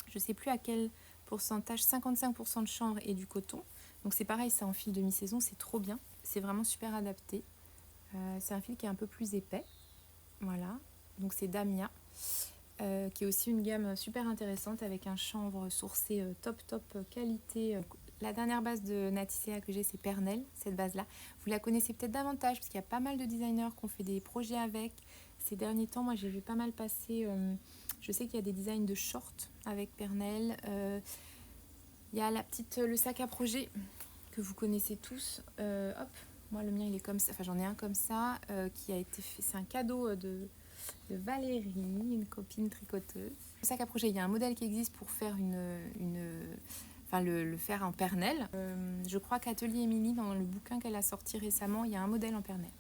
Je ne sais plus à quel pourcentage, 55% de chanvre et du coton. Donc c'est pareil, c'est en fil de mi-saison, c'est trop bien. C'est vraiment super adapté. C'est un fil qui est un peu plus épais. Voilà, donc c'est Damia. Qui est aussi une gamme super intéressante avec un chanvre sourcé top qualité. La dernière base de Naticea que j'ai, c'est Pernelle, cette base-là. Vous la connaissez peut-être davantage parce qu'il y a pas mal de designers qui ont fait des projets avec. Ces derniers temps, moi, j'ai vu pas mal passer. Je sais qu'il y a des designs de shorts avec Pernelle. Il y a le sac à projet que vous connaissez tous. Hop, moi, le mien, il est comme ça. Enfin, j'en ai un comme ça qui a été fait. C'est un cadeau de Valérie, une copine tricoteuse. Le sac à projet, il y a un modèle qui existe pour faire le faire en Pernelle. Je crois qu'Atelier Émilie, dans le bouquin qu'elle a sorti récemment, il y a un modèle en Pernelle,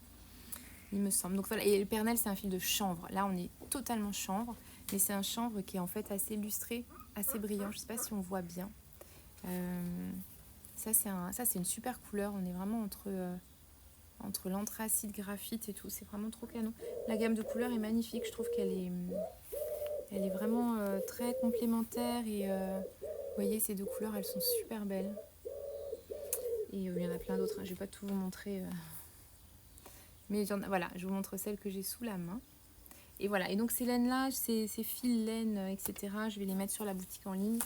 il me semble. Donc voilà, et le Pernelle, c'est un fil de chanvre. Là, on est totalement chanvre, mais c'est un chanvre qui est en fait assez lustré, assez brillant. Je ne sais pas si on voit bien. Ça, c'est une super couleur. On est vraiment entre l'anthracite, graphite et tout, c'est vraiment trop canon. La gamme de couleurs est magnifique, je trouve qu'elle est vraiment très complémentaire et vous voyez, ces deux couleurs, elles sont super belles. Et il y en a plein d'autres, hein. Je vais pas tout vous montrer, mais voilà, je vous montre celles que j'ai sous la main. Et voilà, et donc ces laines-là, ces fils laine, etc., je vais les mettre sur la boutique en ligne.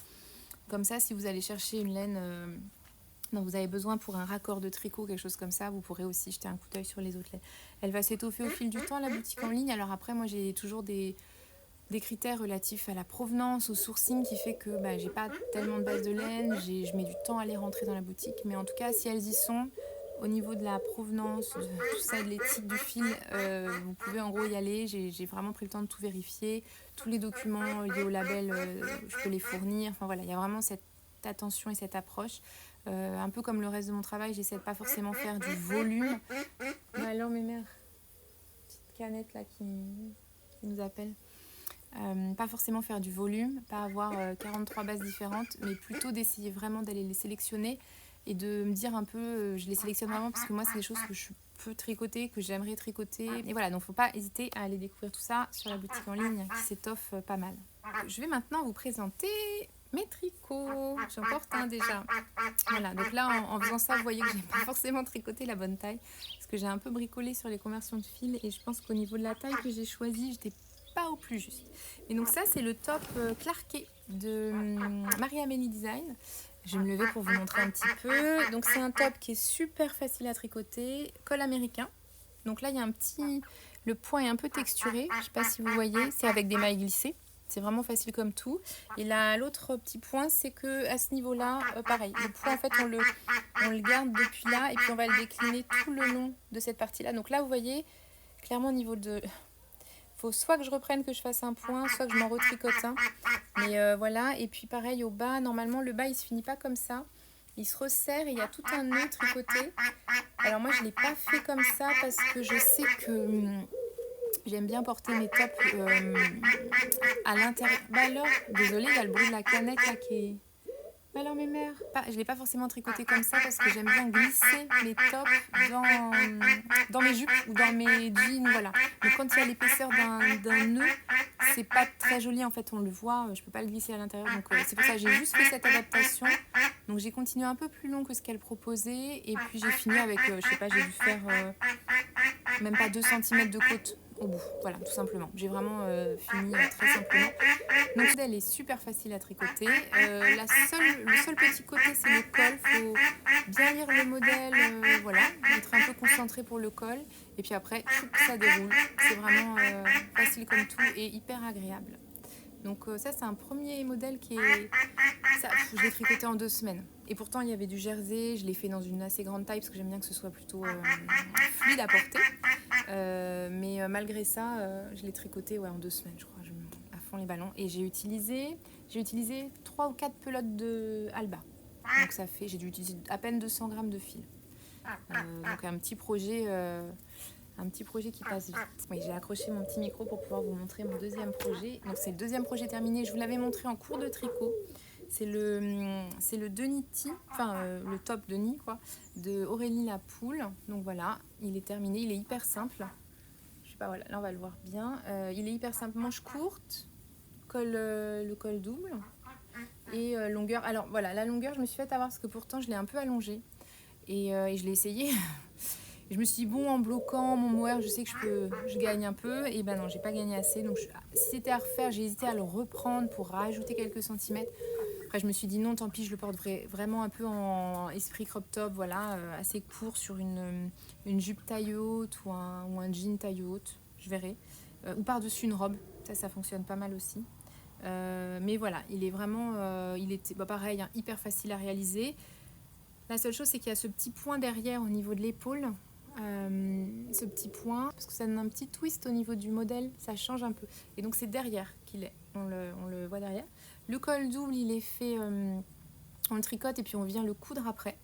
Comme ça, si vous allez chercher une laine Donc vous avez besoin pour un raccord de tricot, quelque chose comme ça, vous pourrez aussi jeter un coup d'œil sur les autres laines. Elle va s'étoffer au fil du temps, la boutique en ligne. Alors après, moi j'ai toujours des critères relatifs à la provenance, au sourcing, qui fait que j'ai pas tellement de bases de laine, je mets du temps à les rentrer dans la boutique. Mais en tout cas, si elles y sont, au niveau de la provenance, de tout ça, de l'éthique du fil, vous pouvez en gros y aller. J'ai vraiment pris le temps de tout vérifier. Tous les documents liés au label, je peux les fournir. Enfin voilà, il y a vraiment cette attention et cette approche. Un peu comme le reste de mon travail, j'essaie de pas forcément faire du volume. Alors mes mères, petite canette là qui nous appelle. Pas forcément faire du volume, pas avoir 43 bases différentes, mais plutôt d'essayer vraiment d'aller les sélectionner et de me dire un peu, je les sélectionne vraiment parce que moi c'est des choses que je peux tricoter, que j'aimerais tricoter. Et voilà, donc faut pas hésiter à aller découvrir tout ça sur la boutique en ligne qui s'étoffe pas mal. Je vais maintenant vous présenter mes tricots. J'en porte un déjà. Voilà, donc là en faisant ça, vous voyez que j'ai pas forcément tricoté la bonne taille parce que j'ai un peu bricolé sur les conversions de fil et je pense qu'au niveau de la taille que j'ai choisie, j'étais pas au plus juste. Et donc ça c'est le top Clarké de Marie-Amélie Design. Je vais me lever pour vous montrer un petit peu. Donc c'est un top qui est super facile à tricoter, col américain. Donc là il y a un petit, le point est un peu texturé, je sais pas si vous voyez, c'est avec des mailles glissées. C'est vraiment facile comme tout. Et là, l'autre petit point, c'est que à ce niveau-là, pareil, le point en fait, on le garde depuis là et puis on va le décliner tout le long de cette partie-là. Donc là, vous voyez, clairement au niveau de... Faut soit que je reprenne, que je fasse un point, soit que je m'en retricote un. Mais voilà, et puis pareil au bas, normalement le bas il se finit pas comme ça. Il se resserre et il y a tout un nœud tricoté. Alors moi je l'ai pas fait comme ça parce que je sais que j'aime bien porter mes tops à l'intérieur. Bah alors, désolée, il y a le bruit de la canette là qui est... Alors mes mères, je l'ai pas forcément tricoté comme ça parce que j'aime bien glisser mes tops dans mes jupes ou dans mes jeans, voilà. Donc quand il y a l'épaisseur d'un nœud, c'est pas très joli en fait, on le voit, je peux pas le glisser à l'intérieur. Donc c'est pour ça que j'ai juste fait cette adaptation. Donc j'ai continué un peu plus long que ce qu'elle proposait et puis j'ai fini avec, je sais pas, j'ai dû faire même pas 2 cm de côte au bout, voilà, tout simplement. J'ai vraiment fini très simplement. Donc le modèle est super facile à tricoter. Le seul petit côté c'est le col. Faut bien lire le modèle, voilà, être un peu concentré pour le col. Et puis après, ça déroule. C'est vraiment facile comme tout et hyper agréable. Donc ça c'est un premier modèle qui est... Ça, je l'ai tricoté en 2 semaines. Et pourtant il y avait du jersey, je l'ai fait dans une assez grande taille parce que j'aime bien que ce soit plutôt fluide à porter. Mais malgré ça, je l'ai tricoté en 2 semaines je crois. À fond les ballons. Et j'ai utilisé 3 ou 4 pelotes de Alba. Donc ça fait, j'ai dû utiliser à peine 200 grammes de fil. Donc un petit projet qui passe vite. Oui, j'ai accroché mon petit micro pour pouvoir vous montrer mon deuxième projet. Donc c'est le deuxième projet terminé. Je vous l'avais montré en cours de tricot. C'est le Deniti, le top de nid quoi, de Aurélie Lapoule. Donc voilà, il est terminé. Il est hyper simple. Je sais pas, voilà, là on va le voir bien. Il est hyper simple, manche courte, le col double et longueur. Alors voilà, la longueur, je me suis fait avoir parce que pourtant je l'ai un peu allongée et je l'ai essayé. Je me suis dit, bon, en bloquant mon mohair, je sais que je gagne un peu. Et ben non, j'ai pas gagné assez. Donc, si c'était à refaire, j'ai hésité à le reprendre pour rajouter quelques centimètres. Après, je me suis dit, non, tant pis, je le porte vraiment un peu en esprit crop top, voilà, assez court sur une jupe taille haute ou un jean taille haute, je verrai. Ou par-dessus une robe, ça fonctionne pas mal aussi. Mais voilà, il est vraiment, il était pareil, hein, hyper facile à réaliser. La seule chose, c'est qu'il y a ce petit point derrière au niveau de l'épaule. Ce petit point, parce que ça donne un petit twist au niveau du modèle, ça change un peu. Et donc c'est derrière qu'il est, on le voit derrière. Le col double, il est fait, on le tricote et puis on vient le coudre après.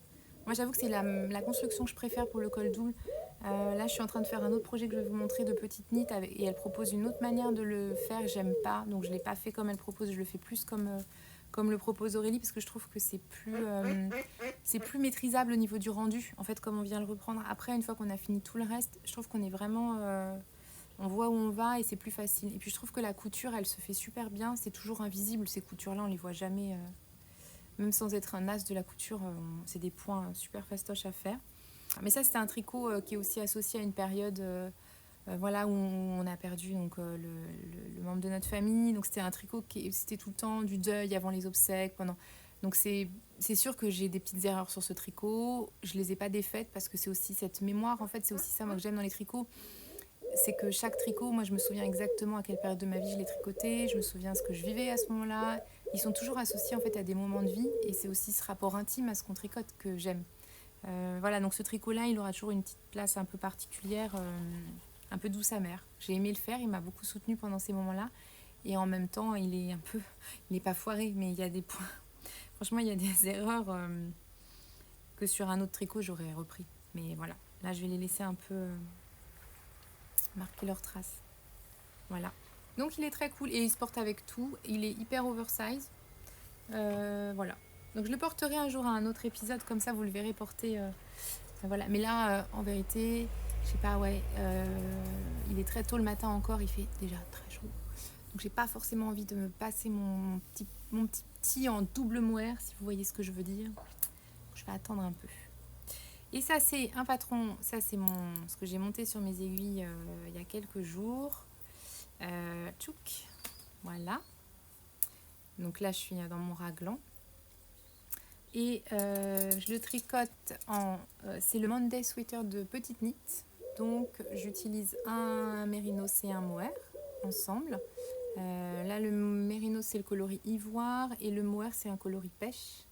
Moi j'avoue que c'est la construction que je préfère pour le col double. Là je suis en train de faire un autre projet que je vais vous montrer de petite knit et elle propose une autre manière de le faire, j'aime pas, donc je l'ai pas fait comme elle propose, je le fais plus comme le propose Aurélie parce que je trouve que c'est plus maîtrisable au niveau du rendu en fait comme on vient le reprendre après une fois qu'on a fini tout le reste. Je trouve qu'on est vraiment on voit où on va et c'est plus facile et puis je trouve que la couture elle se fait super bien, c'est toujours invisible ces coutures là, on les voit jamais même sans être un as de la couture, c'est des points super fastoches à faire. Mais ça c'était un tricot qui est aussi associé à une période voilà, où on a perdu donc, le membre de notre famille. Donc c'était un tricot qui c'était tout le temps du deuil avant les obsèques, pendant Donc c'est sûr que j'ai des petites erreurs sur ce tricot. Je les ai pas défaites parce que c'est aussi cette mémoire. En fait, c'est aussi ça moi que j'aime dans les tricots. C'est que chaque tricot, moi je me souviens exactement à quelle période de ma vie je l'ai tricoté. Je me souviens ce que je vivais à ce moment-là. Ils sont toujours associés en fait à des moments de vie. Et c'est aussi ce rapport intime à ce qu'on tricote que j'aime. Voilà, donc ce tricot-là, il aura toujours une petite place un peu particulière, un peu douce amère. J'ai aimé le faire, il m'a beaucoup soutenue pendant ces moments-là. Et en même temps, il n'est pas foiré, mais il y a des points. Franchement, il y a des erreurs que sur un autre tricot, j'aurais repris. Mais voilà, là, je vais les laisser un peu marquer leurs traces. Voilà. Donc, il est très cool et il se porte avec tout. Il est hyper oversize. Voilà. Donc, je le porterai un jour à un autre épisode, comme ça, vous le verrez porter. Voilà. Mais là, en vérité, je sais pas, ouais, il est très tôt le matin encore, il fait déjà très chaud. Donc, j'ai pas forcément envie de me passer mon petit en double mohair, si vous voyez ce que je veux dire. Je vais attendre un peu. Et ça, c'est un patron. Ça, c'est ce que j'ai monté sur mes aiguilles il y a quelques jours. Tchouk. Voilà. Donc là, je suis dans mon raglan. Et je le tricote en... c'est le Monday Sweater de Petite Knit. Donc, j'utilise un mérinos et un mohair ensemble. Là, le mérinos, c'est le coloris ivoire et le mohair, c'est un coloris pêche.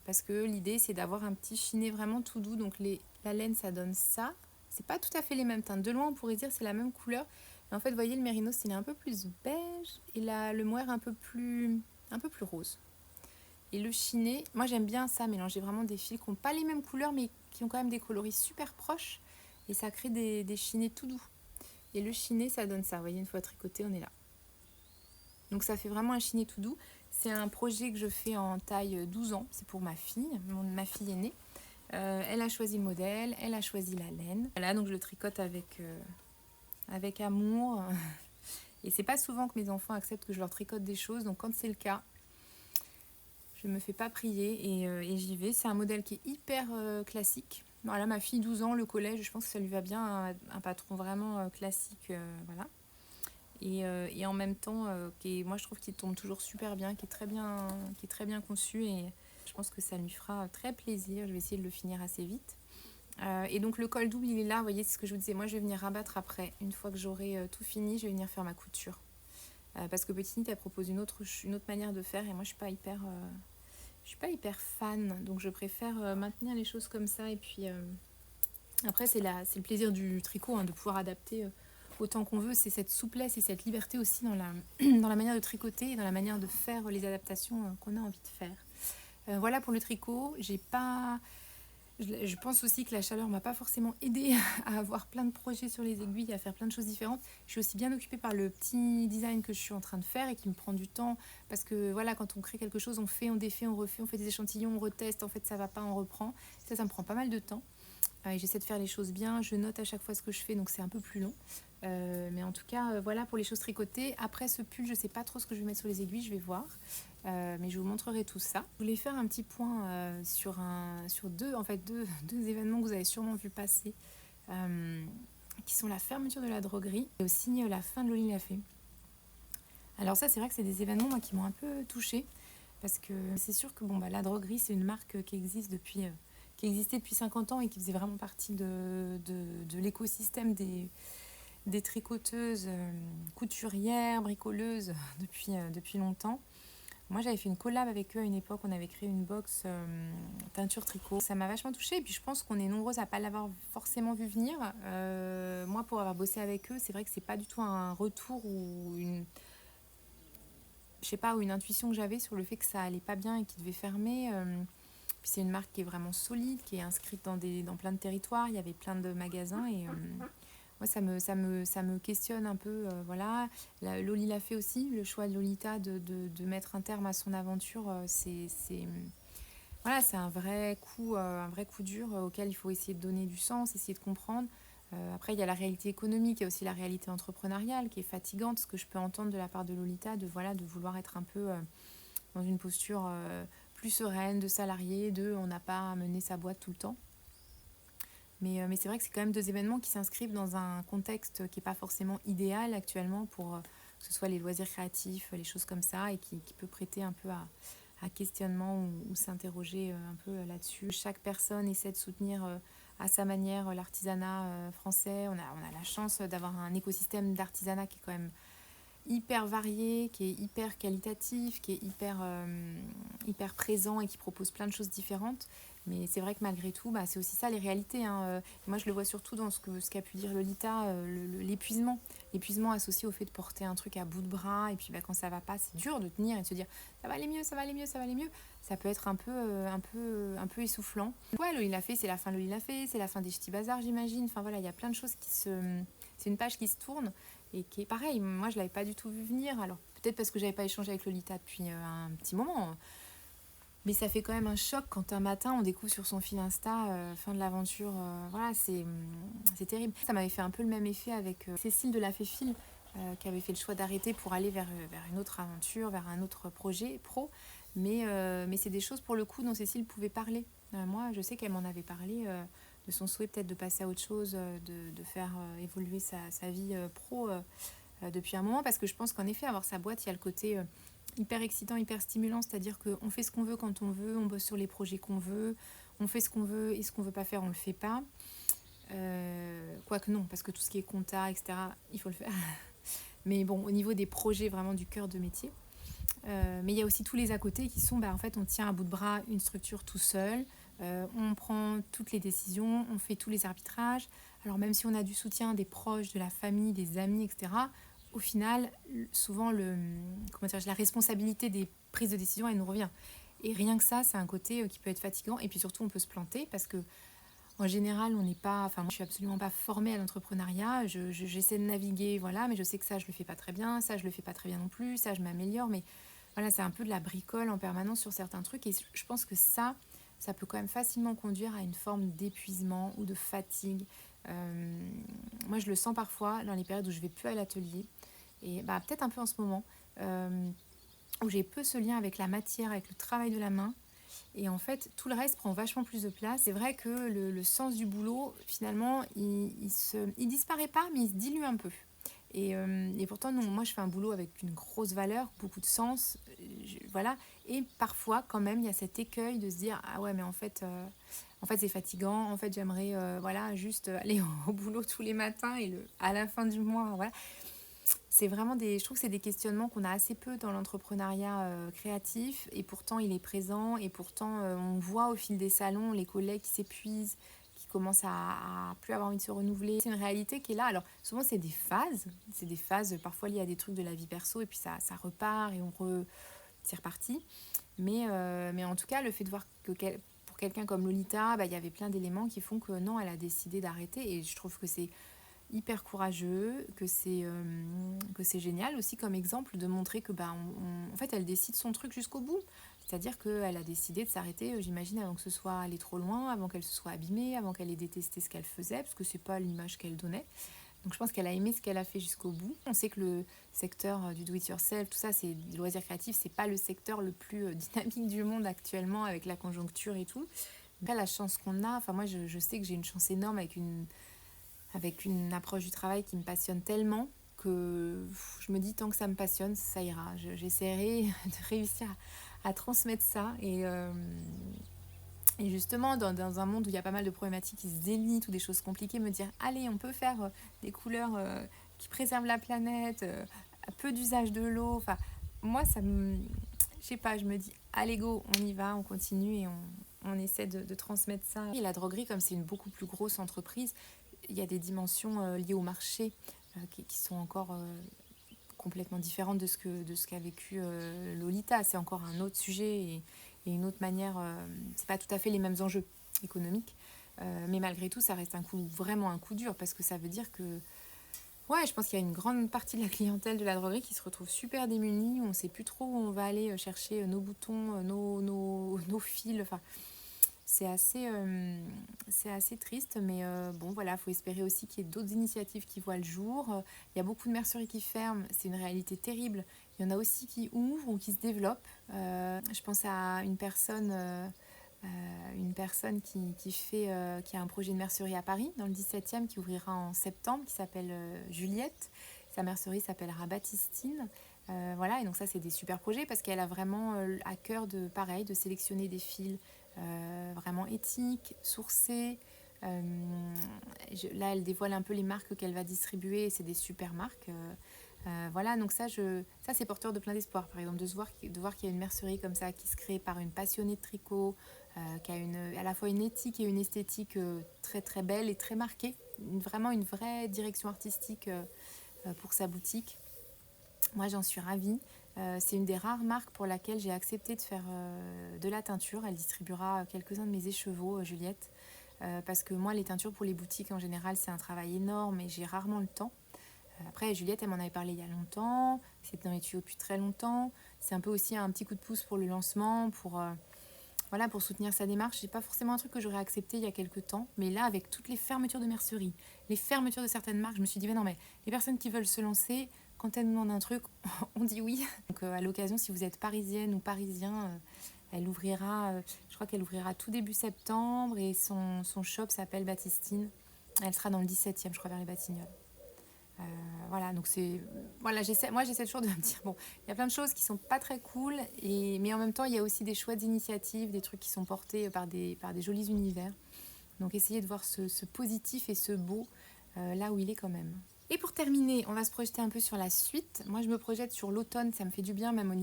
Parce que l'idée, c'est d'avoir un petit chiné vraiment tout doux. Donc, la laine, ça donne ça. C'est pas tout à fait les mêmes teintes. De loin, on pourrait dire que c'est la même couleur. Mais en fait, vous voyez, le mérinos, il est un peu plus beige. Et là, le mohair, un peu plus rose. Et le chiné, moi j'aime bien ça, mélanger vraiment des fils qui n'ont pas les mêmes couleurs, mais qui ont quand même des coloris super proches. Et ça crée des chinés tout doux. Et le chiné, ça donne ça. Vous voyez, une fois tricoté, on est là. Donc ça fait vraiment un chiné tout doux. C'est un projet que je fais en taille 12 ans. C'est pour ma fille, ma fille aînée. Elle a choisi le modèle, elle a choisi la laine. Voilà, donc je le tricote avec amour. Et c'est pas souvent que mes enfants acceptent que je leur tricote des choses. Donc quand c'est le cas, je me fais pas prier et j'y vais. C'est un modèle qui est hyper classique. Voilà, ma fille 12 ans, le collège, je pense que ça lui va bien. Un patron vraiment classique, voilà. Et en même temps, moi je trouve qu'il tombe toujours super bien, qui est très bien conçu et je pense que ça lui fera très plaisir. Je vais essayer de le finir assez vite. Et donc le col double, il est là, vous voyez, c'est ce que je vous disais. Moi, je vais venir rabattre après. Une fois que j'aurai tout fini, je vais venir faire ma couture. Parce que Petite Knit, elle propose une autre manière de faire et moi, je suis pas hyper fan. Donc, je préfère maintenir les choses comme ça. Et puis, après, c'est le plaisir du tricot, hein, de pouvoir adapter autant qu'on veut. C'est cette souplesse et cette liberté aussi dans la manière de tricoter et dans la manière de faire les adaptations qu'on a envie de faire. Voilà pour le tricot. Je pense aussi que la chaleur m'a pas forcément aidée à avoir plein de projets sur les aiguilles, à faire plein de choses différentes. Je suis aussi bien occupée par le petit design que je suis en train de faire et qui me prend du temps. Parce que voilà, quand on crée quelque chose, on fait, on défait, on refait, on fait des échantillons, on reteste. En fait, ça va pas, on reprend. Ça me prend pas mal de temps. Et j'essaie de faire les choses bien. Je note à chaque fois ce que je fais, donc c'est un peu plus long. Mais en tout cas, voilà pour les choses tricotées. Après ce pull, je sais pas trop ce que je vais mettre sur les aiguilles, je vais voir. Mais je vous montrerai tout ça. Je voulais faire un petit point sur deux événements que vous avez sûrement vu passer, qui sont la fermeture de la droguerie et aussi la fin de Loli Lafay. Alors ça, c'est vrai que c'est des événements moi, qui m'ont un peu touchée, parce que c'est sûr que la droguerie, c'est une marque qui existait depuis 50 ans et qui faisait vraiment partie de l'écosystème des tricoteuses, couturières, bricoleuses depuis longtemps. Moi, j'avais fait une collab avec eux à une époque. On avait créé une box teinture tricot. Ça m'a vachement touchée. Et puis, je pense qu'on est nombreuses à ne pas l'avoir forcément vu venir. Moi, pour avoir bossé avec eux, c'est vrai que c'est pas du tout un retour ou une intuition que j'avais sur le fait que ça allait pas bien et qu'ils devaient fermer. Puis, c'est une marque qui est vraiment solide, qui est inscrite dans plein de territoires. Il y avait plein de magasins et... moi, ça me questionne un peu, voilà. Loli Lafay aussi, le choix de Lolita de mettre un terme à son aventure, c'est un vrai coup dur auquel il faut essayer de donner du sens, essayer de comprendre. Après, il y a la réalité économique, il y a aussi la réalité entrepreneuriale qui est fatigante, ce que je peux entendre de la part de Lolita, de vouloir être un peu dans une posture plus sereine, de salarié, on n'a pas à mener sa boîte tout le temps. Mais c'est vrai que c'est quand même deux événements qui s'inscrivent dans un contexte qui n'est pas forcément idéal actuellement pour que ce soit les loisirs créatifs, les choses comme ça, et qui peut prêter un peu à questionnement ou s'interroger un peu là-dessus. Chaque personne essaie de soutenir à sa manière l'artisanat français. On a la chance d'avoir un écosystème d'artisanat qui est quand même hyper varié, qui est hyper qualitatif, qui est hyper présent et qui propose plein de choses différentes. Mais c'est vrai que malgré tout, c'est aussi ça les réalités. Moi, je le vois surtout dans ce qu'a pu dire Lolita, l'épuisement. L'épuisement associé au fait de porter un truc à bout de bras. Et puis quand ça va pas, c'est dur de tenir et de se dire ça va aller mieux, ça va aller mieux, ça va aller mieux. Ça peut être un peu essoufflant. Ouais, Lolita fait, c'est la fin de Lolita fait, c'est la fin des Ch'tis Bazar, j'imagine. Enfin voilà, il y a plein de choses c'est une page qui se tourne et qui est pareil. Moi, je l'avais pas du tout vu venir. Alors peut-être parce que j'avais pas échangé avec Lolita depuis un petit moment. Mais ça fait quand même un choc quand un matin on découvre sur son fil Insta fin de l'aventure. Voilà, c'est terrible. Ça m'avait fait un peu le même effet avec Cécile de la Féfile qui avait fait le choix d'arrêter pour aller vers une autre aventure, vers un autre projet pro. Mais c'est des choses pour le coup dont Cécile pouvait parler. Moi, je sais qu'elle m'en avait parlé de son souhait peut-être de passer à autre chose, de faire évoluer sa vie pro depuis un moment. Parce que je pense qu'en effet, avoir sa boîte, il y a le côté hyper excitant, hyper stimulant, c'est-à-dire qu'on fait ce qu'on veut quand on veut, on bosse sur les projets qu'on veut, on fait ce qu'on veut et ce qu'on veut pas faire, on le fait pas. Quoique non, parce que tout ce qui est compta, etc., il faut le faire. Mais bon, au niveau des projets vraiment du cœur de métier. Mais il y a aussi tous les à côté qui sont, en fait, on tient à bout de bras une structure tout seul, on prend toutes les décisions, on fait tous les arbitrages. Alors même si on a du soutien des proches, de la famille, des amis, etc., au final, souvent, la responsabilité des prises de décision, elle nous revient. Et rien que ça, c'est un côté qui peut être fatigant. Et puis surtout, on peut se planter parce que en général, on n'est pas. Enfin, moi, je suis absolument pas formée à l'entrepreneuriat. J'essaie de naviguer, voilà, mais je sais que ça, je le fais pas très bien. Ça, je le fais pas très bien non plus. Ça, je m'améliore. Mais voilà, c'est un peu de la bricole en permanence sur certains trucs. Et je pense que ça peut quand même facilement conduire à une forme d'épuisement ou de fatigue. Moi, je le sens parfois dans les périodes où je vais plus à l'atelier. Et peut-être un peu en ce moment, où j'ai peu ce lien avec la matière, avec le travail de la main. Et en fait, tout le reste prend vachement plus de place. C'est vrai que le sens du boulot, finalement, il disparaît pas, mais il se dilue un peu. Et pourtant, non, moi, je fais un boulot avec une grosse valeur, beaucoup de sens. Voilà. Et parfois, quand même, il y a cet écueil de se dire ah ouais, mais en fait c'est fatigant. En fait, j'aimerais voilà, juste aller au boulot tous les matins et à la fin du mois. Voilà. C'est vraiment je trouve que c'est des questionnements qu'on a assez peu dans l'entrepreneuriat créatif et pourtant il est présent et pourtant on voit au fil des salons les collègues qui s'épuisent, qui commencent à plus avoir envie de se renouveler. C'est une réalité qui est là. Alors souvent c'est des phases parfois liées à des trucs de la vie perso et puis ça repart et c'est reparti. Mais en tout cas le fait de voir que pour quelqu'un comme Lolita, il y avait plein d'éléments qui font que non, elle a décidé d'arrêter et je trouve que c'est hyper courageux, que c'est génial aussi comme exemple de montrer que en fait elle décide son truc jusqu'au bout. C'est-à-dire qu'elle a décidé de s'arrêter, j'imagine, avant que ce soit allé trop loin, avant qu'elle se soit abîmée, avant qu'elle ait détesté ce qu'elle faisait, parce que c'est pas l'image qu'elle donnait. Donc je pense qu'elle a aimé ce qu'elle a fait jusqu'au bout. On sait que le secteur du do-it-yourself, tout ça, c'est du loisir créatif, c'est pas le secteur le plus dynamique du monde actuellement avec la conjoncture et tout. Après, la chance qu'on a, enfin moi je sais que j'ai une chance énorme avec une approche du travail qui me passionne tellement que je me dis tant que ça me passionne, ça ira. J'essaierai de réussir à transmettre ça. Et justement, dans un monde où il y a pas mal de problématiques qui se délitent ou des choses compliquées, me dire allez, on peut faire des couleurs qui préservent la planète, peu d'usage de l'eau. Enfin, moi, je sais pas, je me dis allez go, on y va, on continue et on essaie de transmettre ça. Et la droguerie, comme c'est une beaucoup plus grosse entreprise, il y a des dimensions liées au marché qui sont encore complètement différentes de ce qu'a vécu Lolita. C'est encore un autre sujet et une autre manière. C'est pas tout à fait les mêmes enjeux économiques. Mais malgré tout, ça reste vraiment un coup dur parce que ça veut dire que ouais, je pense qu'il y a une grande partie de la clientèle de la droguerie qui se retrouve super démunie. On ne sait plus trop où on va aller chercher nos boutons, nos fils. Enfin, c'est assez triste, mais bon, voilà, il faut espérer aussi qu'il y ait d'autres initiatives qui voient le jour. Il y a beaucoup de merceries qui ferment, c'est une réalité terrible. Il y en a aussi qui ouvrent ou qui se développent. Je pense à une personne qui a un projet de mercerie à Paris, dans le 17e, qui ouvrira en septembre, qui s'appelle Juliette. Sa mercerie s'appellera Baptistine. Voilà, et donc ça c'est des super projets parce qu'elle a vraiment à cœur de sélectionner des fils vraiment éthiques, sourcés. Là elle dévoile un peu les marques qu'elle va distribuer et c'est des super marques. Voilà, donc ça c'est porteur de plein d'espoir. Par exemple, de voir qu'il y a une mercerie comme ça qui se crée par une passionnée de tricot, qui a à la fois une éthique et une esthétique très très belle et très marquée. Vraiment une vraie direction artistique pour sa boutique. Moi, j'en suis ravie. C'est une des rares marques pour laquelle j'ai accepté de faire de la teinture. Elle distribuera quelques-uns de mes écheveaux, Juliette. Parce que moi, les teintures pour les boutiques, en général, c'est un travail énorme et j'ai rarement le temps. Après, Juliette, elle m'en avait parlé il y a longtemps. C'est dans les tuyaux depuis très longtemps. C'est un peu aussi un petit coup de pouce pour le lancement, voilà, pour soutenir sa démarche. C'est pas forcément un truc que j'aurais accepté il y a quelques temps. Mais là, avec toutes les fermetures de merceries, les fermetures de certaines marques, je me suis dit, mais non, mais les personnes qui veulent se lancer, quand elles nous demandent un truc, on dit oui. Donc, à l'occasion, si vous êtes parisienne ou parisien, elle ouvrira, je crois qu'elle ouvrira tout début septembre et son shop s'appelle Baptistine. Elle sera dans le 17e, je crois, vers les Batignolles. Voilà, donc j'essaie toujours de me dire, bon, il y a plein de choses qui sont pas très cool, mais en même temps, il y a aussi des chouettes initiatives, des trucs qui sont portés par des jolis univers. Donc, essayer de voir ce positif et ce beau là où il est quand même. Et pour terminer, on va se projeter un peu sur la suite. Moi, je me projette sur l'automne, ça me fait du bien, même au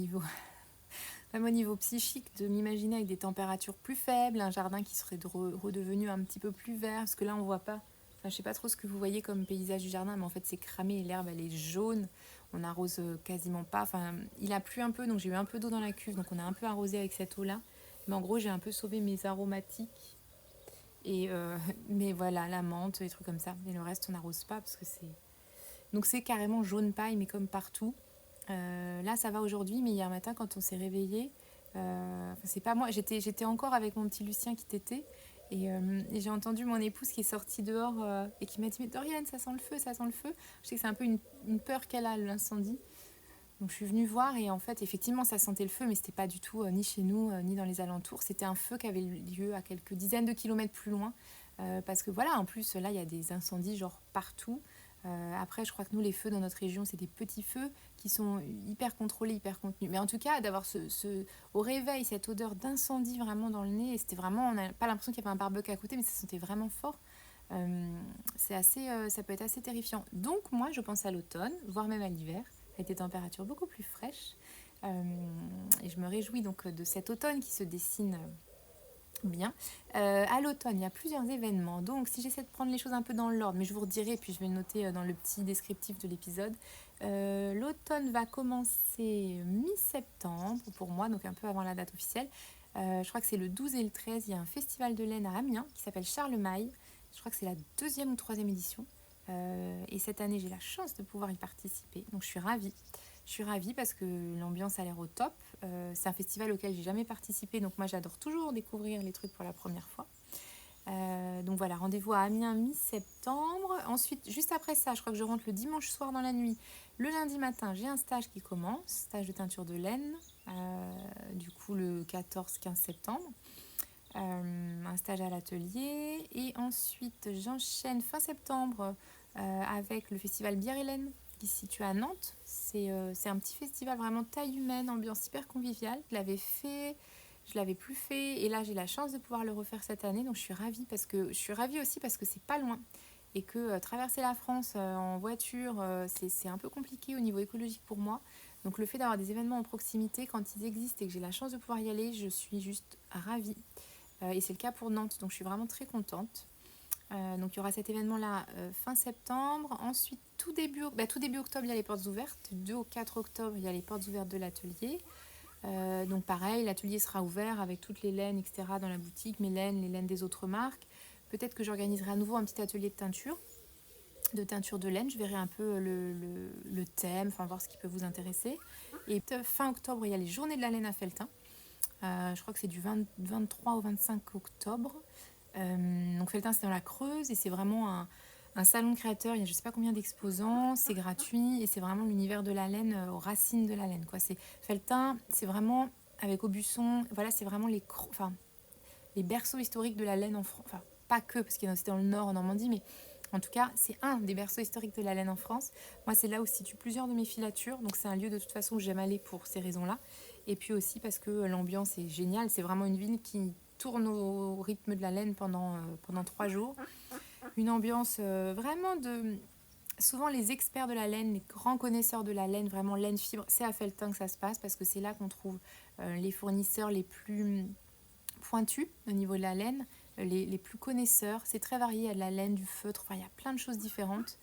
niveau psychique, de m'imaginer avec des températures plus faibles, un jardin qui serait redevenu un petit peu plus vert, parce que là, on voit pas. Enfin, je sais pas trop ce que vous voyez comme paysage du jardin, mais en fait, c'est cramé et l'herbe, elle est jaune. On n'arrose quasiment pas. Enfin, il a plu un peu, donc j'ai eu un peu d'eau dans la cuve, donc on a un peu arrosé avec cette eau-là. Mais en gros, j'ai un peu sauvé mes aromatiques. Et mais voilà, la menthe, des trucs comme ça. Et le reste, on n'arrose pas parce que c'est. Donc c'est carrément jaune paille, mais comme partout. Là, ça va aujourd'hui, mais hier matin, quand on s'est réveillé, c'est pas moi. J'étais encore avec mon petit Lucien qui t'était. Et j'ai entendu mon épouse qui est sortie dehors et qui m'a dit, mais Dorian, ça sent le feu, ça sent le feu. Je sais que c'est un peu une peur qu'elle a, l'incendie. Donc je suis venue voir et en fait, effectivement, ça sentait le feu, mais c'était pas du tout ni chez nous, ni dans les alentours. C'était un feu qui avait lieu à quelques dizaines de kilomètres plus loin. Parce que voilà, en plus, là, il y a des incendies genre partout. Après, je crois que nous, les feux dans notre région, c'est des petits feux qui sont hyper contrôlés, hyper contenus. Mais en tout cas, d'avoir au réveil cette odeur d'incendie vraiment dans le nez, et c'était vraiment, on n'a pas l'impression qu'il y avait un barbecue à côté, mais ça sentait vraiment fort. Ça peut être assez terrifiant. Donc moi, je pense à l'automne, voire même à l'hiver, avec des températures beaucoup plus fraîches. Et je me réjouis donc de cet automne qui se dessine bien. À l'automne, il y a plusieurs événements. Donc, si j'essaie de prendre les choses un peu dans l'ordre, mais je vous redirai, puis je vais le noter dans le petit descriptif de l'épisode. L'automne va commencer mi-septembre pour moi, donc un peu avant la date officielle. Je crois que c'est le 12 et le 13. Il y a un festival de laine à Amiens qui s'appelle Charlemagne. Je crois que c'est la 2e ou 3e édition. Et cette année, j'ai la chance de pouvoir y participer. Donc, je suis ravie. Je suis ravie parce que l'ambiance a l'air au top. C'est un festival auquel j'ai jamais participé, donc moi j'adore toujours découvrir les trucs pour la première fois. Donc voilà, rendez-vous à Amiens mi-septembre. Ensuite, juste après ça, je crois que je rentre le dimanche soir dans la nuit. Le lundi matin, j'ai un stage qui commence, stage de teinture de laine, du coup le 14-15 septembre. Un stage à l'atelier. Et ensuite, j'enchaîne fin septembre avec le festival Bière et Laine qui se situe à Nantes. C'est un petit festival vraiment taille humaine, ambiance hyper conviviale. Je l'avais fait, je l'avais plus fait et là j'ai la chance de pouvoir le refaire cette année, donc je suis ravie aussi parce que c'est pas loin et que traverser la France en voiture c'est un peu compliqué au niveau écologique pour moi. Donc le fait d'avoir des événements en proximité quand ils existent et que j'ai la chance de pouvoir y aller, je suis juste ravie. Et c'est le cas pour Nantes, donc je suis vraiment très contente. Donc il y aura cet événement-là fin septembre. Ensuite, tout début octobre, il y a les portes ouvertes. Du 2 au 4 octobre, il y a les portes ouvertes de l'atelier. Donc pareil, l'atelier sera ouvert avec toutes les laines, etc. dans la boutique, mes laines, les laines des autres marques. Peut-être que j'organiserai à nouveau un petit atelier de teinture de laine. Je verrai un peu le thème, enfin voir ce qui peut vous intéresser. Et fin octobre, il y a les journées de la laine à Felletin. Je crois que c'est du 23 au 25 octobre. Donc Felletin, c'est dans la Creuse et c'est vraiment un salon de créateurs. Il y a je sais pas combien d'exposants, c'est gratuit et c'est vraiment l'univers de la laine aux racines de la laine, quoi. Felletin, c'est vraiment avec Aubusson, voilà, c'est vraiment les berceaux historiques de la laine en France. Enfin, pas que, parce qu'il y en a aussi dans le Nord, en Normandie, mais En tout cas, c'est un des berceaux historiques de la laine en France. Moi, c'est là où se situent plusieurs de mes filatures. Donc, c'est un lieu de toute façon où j'aime aller pour ces raisons-là. Et puis aussi parce que l'ambiance est géniale. C'est vraiment une ville qui tourne au rythme de la laine pendant 3 jours. Une ambiance vraiment de... Souvent, les experts de la laine, les grands connaisseurs de la laine, vraiment laine fibre, c'est à Felletin que ça se passe parce que c'est là qu'on trouve les fournisseurs les plus pointus au niveau de la laine, les plus connaisseurs. C'est très varié, il y a de la laine, du feutre, enfin il y a plein de choses différentes.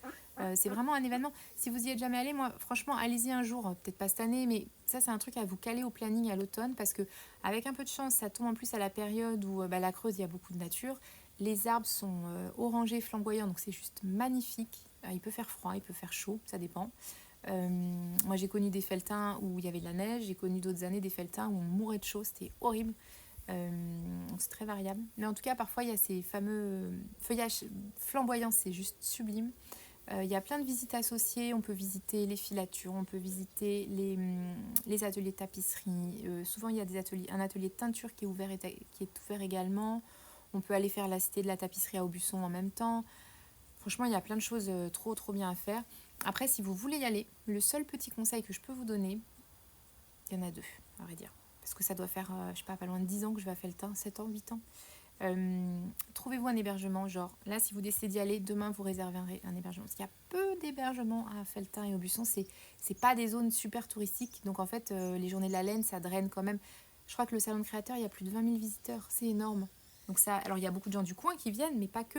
C'est vraiment un événement. Si vous y êtes jamais allé, moi franchement, allez-y un jour, peut-être pas cette année, mais ça c'est un truc à vous caler au planning à l'automne parce que avec un peu de chance, ça tombe en plus à la période où la Creuse, il y a beaucoup de nature. Les arbres sont orangés, flamboyants, donc c'est juste magnifique. Il peut faire froid, il peut faire chaud, ça dépend. Moi j'ai connu des felletins où il y avait de la neige, j'ai connu d'autres années des felletins où on mourait de chaud, c'était horrible. Donc c'est très variable. Mais en tout cas, parfois, il y a ces fameux feuillages flamboyants, c'est juste sublime. Il y a plein de visites associées. On peut visiter les filatures, on peut visiter les ateliers de tapisserie. Souvent, il y a un atelier de teinture qui est ouvert également. On peut aller faire la cité de la tapisserie à Aubusson en même temps. Franchement, il y a plein de choses trop, trop bien à faire. Après, si vous voulez y aller, le seul petit conseil que je peux vous donner, il y en a deux, à vrai dire. Parce que ça doit faire, je sais pas loin de 10 ans que je vais à Felletin, 7 ans, 8 ans. Trouvez-vous un hébergement, genre là si vous décidez d'y aller, demain vous réserverez un hébergement. Parce qu'il y a peu d'hébergements à Felletin et Aubusson, c'est pas des zones super touristiques, donc en fait les journées de la laine ça draine quand même. Je crois que le salon de créateurs, il y a plus de 20 000 visiteurs, c'est énorme. Donc ça, alors il y a beaucoup de gens du coin qui viennent, mais pas que.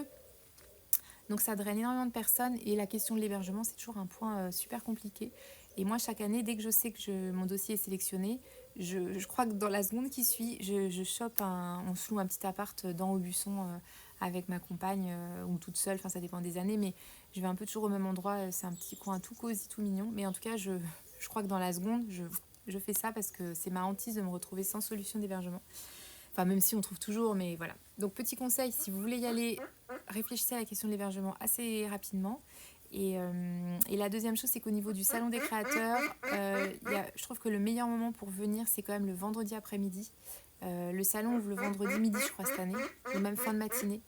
Donc ça draine énormément de personnes et la question de l'hébergement c'est toujours un point super compliqué. Et moi chaque année, dès que je sais que mon dossier est sélectionné, je crois que dans la seconde qui suit, je chope on se loue un petit appart dans Aubusson avec ma compagne ou toute seule, enfin ça dépend des années, mais je vais un peu toujours au même endroit, c'est un petit coin tout cosy, tout mignon. Mais en tout cas, je crois que dans la seconde, je fais ça parce que c'est ma hantise de me retrouver sans solution d'hébergement. Enfin, même si on trouve toujours, mais voilà. Donc, petit conseil, si vous voulez y aller, réfléchissez à la question de l'hébergement assez rapidement. Et la deuxième chose, c'est qu'au niveau du salon des créateurs, je trouve que le meilleur moment pour venir, c'est quand même le vendredi après-midi. Le salon ouvre le vendredi midi, je crois, cette année, ou même fin de matinée.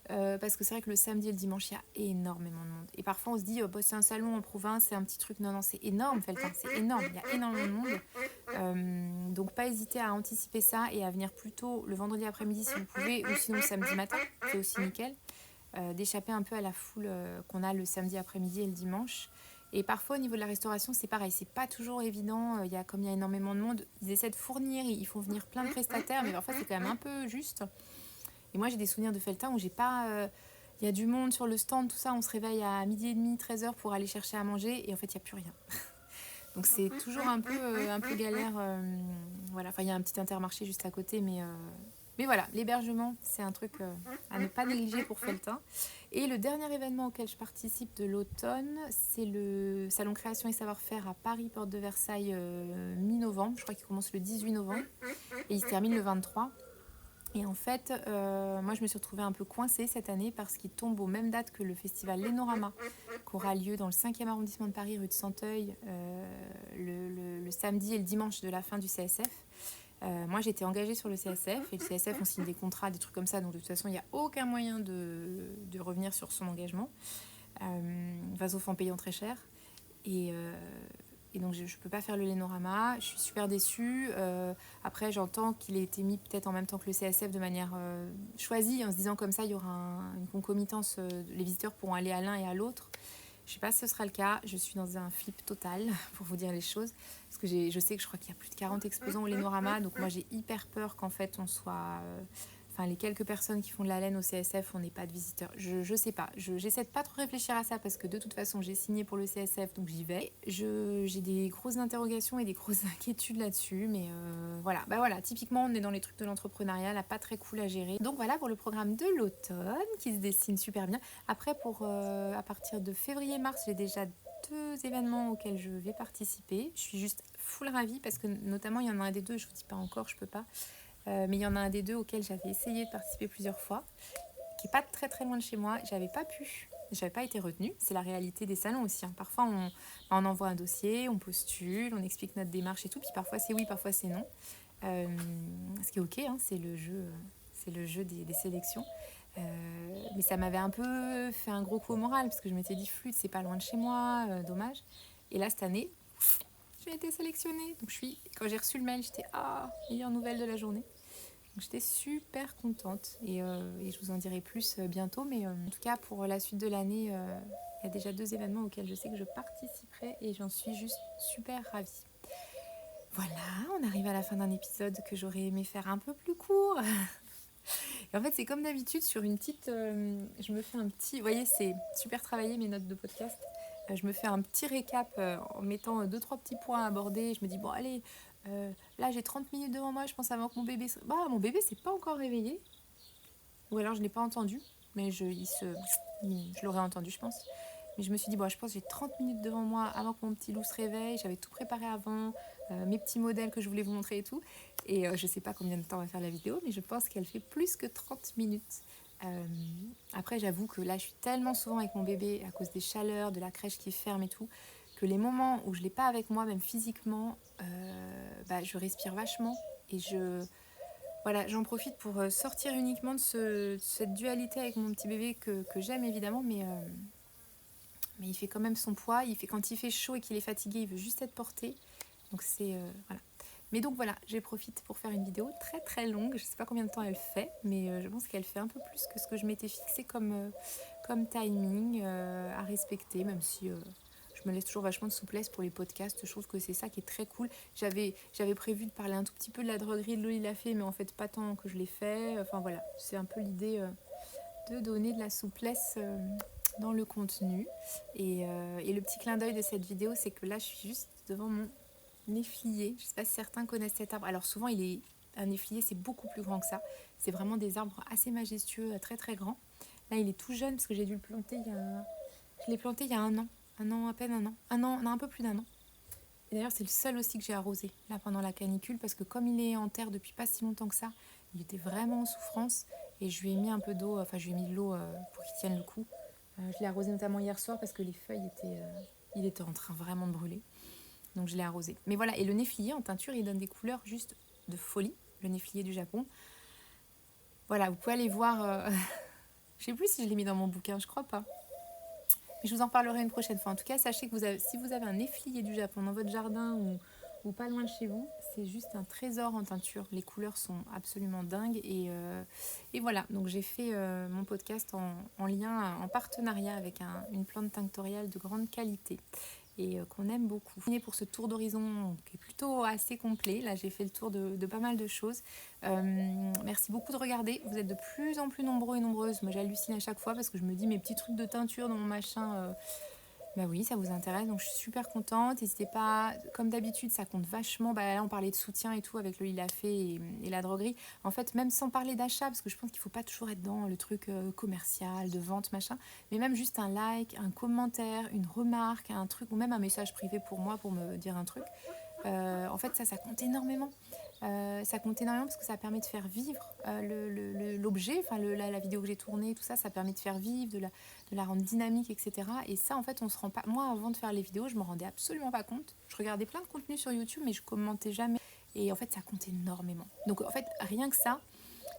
Parce que c'est vrai que le samedi et le dimanche, il y a énormément de monde. Et parfois, on se dit, c'est un salon en province, c'est un petit truc. Non, non, c'est énorme, Felletin, c'est énorme. Il y a énormément de monde. Donc, pas hésiter à anticiper ça et à venir plus tôt le vendredi après-midi si vous pouvez, ou sinon le samedi matin, c'est aussi nickel. D'échapper un peu à la foule qu'on a le samedi après-midi et le dimanche. Et parfois, au niveau de la restauration, c'est pareil, c'est pas toujours évident. Comme il y a énormément de monde, ils essaient de fournir, ils font venir plein de prestataires, mais parfois, c'est quand même un peu juste. Et moi, j'ai des souvenirs de Felletin où j'ai pas... Il y a du monde sur le stand, tout ça, on se réveille à 12h30, 13h pour aller chercher à manger, et en fait, il n'y a plus rien. Donc, c'est toujours un peu galère. Voilà, enfin, il y a un petit Intermarché juste à côté, mais voilà, l'hébergement, c'est un truc à ne pas négliger pour Felletin. Et le dernier événement auquel je participe de l'automne, c'est le Salon Création et Savoir-faire à Paris, porte de Versailles, mi-novembre. Je crois qu'il commence le 18 novembre et il se termine le 23. Et en fait, moi je me suis retrouvée un peu coincée cette année parce qu'il tombe aux mêmes dates que le festival Lénorama, qui aura lieu dans le 5e arrondissement de Paris, rue de Santeuil, le samedi et le dimanche de la fin du CSF. Moi j'étais engagée sur le CSF et le CSF on signe des contrats, des trucs comme ça, donc de toute façon il n'y a aucun moyen de revenir sur son engagement, sauf en payant très cher. Et donc je ne peux pas faire le Lénorama, je suis super déçue. Après j'entends qu'il a été mis peut-être en même temps que le CSF de manière choisie, en se disant comme ça il y aura une concomitance, les visiteurs pourront aller à l'un et à l'autre. Je ne sais pas si ce sera le cas, je suis dans un flip total pour vous dire les choses. Parce que je sais que je crois qu'il y a plus de 40 exposants au Lénorama, donc moi j'ai hyper peur qu'en fait on soit... les quelques personnes qui font de la laine au CSF, on n'ait pas de visiteurs. Je sais pas. J'essaie de pas trop réfléchir à ça parce que de toute façon, j'ai signé pour le CSF, donc j'y vais. J'ai des grosses interrogations et des grosses inquiétudes là-dessus, mais voilà. Voilà, typiquement, on est dans les trucs de l'entrepreneuriat, là, pas très cool à gérer. Donc voilà pour le programme de l'automne qui se dessine super bien. Après, à partir de février-mars, j'ai déjà 2 événements auxquels je vais participer. Je suis juste full ravie parce que notamment, il y en a un des deux, je vous dis pas encore, je peux pas. Mais il y en a un des deux auquel j'avais essayé de participer plusieurs fois, qui n'est pas très très loin de chez moi. J'avais pas été retenue. C'est la réalité des salons aussi. Parfois, on envoie un dossier, on postule, on explique notre démarche et tout. Puis parfois, c'est oui, parfois, c'est non. Ce qui est ok, c'est le jeu. c'est le jeu des sélections. Mais ça m'avait un peu fait un gros coup au moral parce que je m'étais dit flûte, c'est pas loin de chez moi, dommage. Et là, cette année, j'ai été sélectionnée. Donc quand j'ai reçu le mail, j'étais meilleure nouvelle de la journée. Donc j'étais super contente et je vous en dirai plus bientôt. Mais en tout cas, pour la suite de l'année, il y a déjà 2 événements auxquels je sais que je participerai et j'en suis juste super ravie. Voilà, on arrive à la fin d'un épisode que j'aurais aimé faire un peu plus court. Et en fait, c'est comme d'habitude sur une petite... je me fais un petit... Vous voyez, c'est super travaillé mes notes de podcast. Je me fais un petit récap en mettant 2-3 petits points à aborder. Je me dis, bon, allez, là j'ai 30 minutes devant moi, je pense avant que mon bébé... mon bébé s'est pas encore réveillé. Ou alors je ne l'ai pas entendu. Mais je l'aurais entendu, je pense. Mais je me suis dit, je pense que j'ai 30 minutes devant moi avant que mon petit loup se réveille. J'avais tout préparé avant, mes petits modèles que je voulais vous montrer et tout. Et je ne sais pas combien de temps va faire la vidéo, mais je pense qu'elle fait plus que 30 minutes. Après, j'avoue que là, je suis tellement souvent avec mon bébé à cause des chaleurs, de la crèche qui ferme et tout, que les moments où je ne l'ai pas avec moi, même physiquement, je respire vachement et j'en profite pour sortir uniquement de cette dualité avec mon petit bébé que j'aime évidemment, mais il fait quand même son poids. Quand il fait chaud et qu'il est fatigué, il veut juste être porté. Donc c'est voilà. Mais donc voilà, j'en profite pour faire une vidéo très très longue. Je sais pas combien de temps elle fait, mais je pense qu'elle fait un peu plus que ce que je m'étais fixé comme timing à respecter, même si je me laisse toujours vachement de souplesse pour les podcasts. Je trouve que c'est ça qui est très cool. J'avais prévu de parler un tout petit peu de la droguerie de Loli l'a fait, mais en fait pas tant que je l'ai fait. Enfin voilà, c'est un peu l'idée de donner de la souplesse dans le contenu. Et le petit clin d'œil de cette vidéo, c'est que là je suis juste devant mon néflier. Je ne sais pas si certains connaissent cet arbre. Alors souvent, un néflier, c'est beaucoup plus grand que ça. C'est vraiment des arbres assez majestueux, très très grands. Là, il est tout jeune parce que j'ai dû le planter Je l'ai planté il y a un an. À peine un an. Un peu plus d'un an. Et d'ailleurs, c'est le seul aussi que j'ai arrosé, là, pendant la canicule, parce que comme il est en terre depuis pas si longtemps que ça, il était vraiment en souffrance. Et je lui ai mis un peu d'eau, je lui ai mis de l'eau pour qu'il tienne le coup. Je l'ai arrosé notamment hier soir parce que les feuilles il était en train vraiment de brûler. Donc je l'ai arrosé. Mais voilà, et le néflier en teinture, il donne des couleurs juste de folie, le néflier du Japon. Voilà, vous pouvez aller voir... je sais plus si je l'ai mis dans mon bouquin, je crois pas. Mais je vous en parlerai une prochaine fois. En tout cas, sachez que si vous avez un néflier du Japon dans votre jardin ou pas loin de chez vous, c'est juste un trésor en teinture. Les couleurs sont absolument dingues. Et voilà, donc j'ai fait mon podcast en lien, en partenariat avec une plante tinctoriale de grande qualité. Et qu'on aime beaucoup. Pour ce tour d'horizon qui est plutôt assez complet. Là, j'ai fait le tour de pas mal de choses. Merci beaucoup de regarder. Vous êtes de plus en plus nombreux et nombreuses. Moi, j'hallucine à chaque fois parce que je me dis mes petits trucs de teinture dans mon machin... Bah oui, ça vous intéresse, donc je suis super contente. N'hésitez pas, comme d'habitude, ça compte vachement. Là, on parlait de soutien et tout avec le Il a fait et la droguerie. En fait, même sans parler d'achat, parce que je pense qu'il ne faut pas toujours être dans le truc commercial, de vente, machin, mais même juste un like, un commentaire, une remarque, un truc, ou même un message privé pour moi, pour me dire un truc. En fait, ça compte énormément. Ça compte énormément parce que ça permet de faire vivre l'objet, enfin la vidéo que j'ai tournée, tout ça, ça permet de faire vivre, de la rendre dynamique, etc. Et ça, en fait, on se rend pas. Moi, avant de faire les vidéos, je me rendais absolument pas compte. Je regardais plein de contenus sur YouTube, mais je commentais jamais. Et en fait, ça compte énormément. Donc, en fait, rien que ça,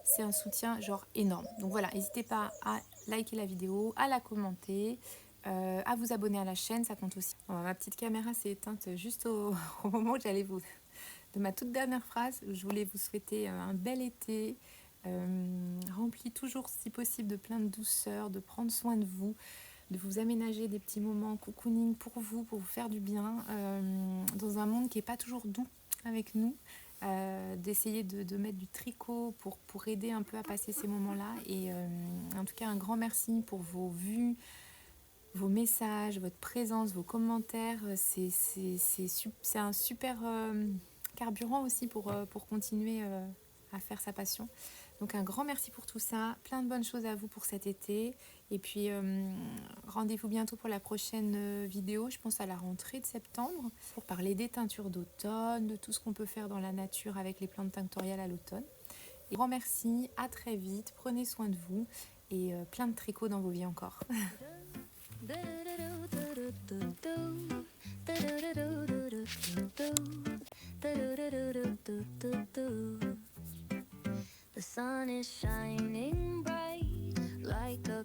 c'est un soutien genre énorme. Donc voilà, n'hésitez pas à liker la vidéo, à la commenter. À vous abonner à la chaîne, ça compte aussi. Bon, ma petite caméra s'est éteinte juste au moment où j'allais de ma toute dernière phrase. Je voulais vous souhaiter un bel été, rempli toujours si possible de plein de douceur, de prendre soin de vous aménager des petits moments cocooning pour vous faire du bien, dans un monde qui n'est pas toujours doux avec nous. D'essayer de mettre du tricot pour aider un peu à passer ces moments-là. Et en tout cas, un grand merci pour vos vues, vos messages, votre présence, vos commentaires. C'est un super carburant aussi pour continuer à faire sa passion. Donc un grand merci pour tout ça. Plein de bonnes choses à vous pour cet été. Et puis rendez-vous bientôt pour la prochaine vidéo, je pense à la rentrée de septembre, pour parler des teintures d'automne, de tout ce qu'on peut faire dans la nature avec les plantes tinctoriales à l'automne. Et grand merci, à très vite, prenez soin de vous et plein de tricots dans vos vies encore. The sun is shining bright like a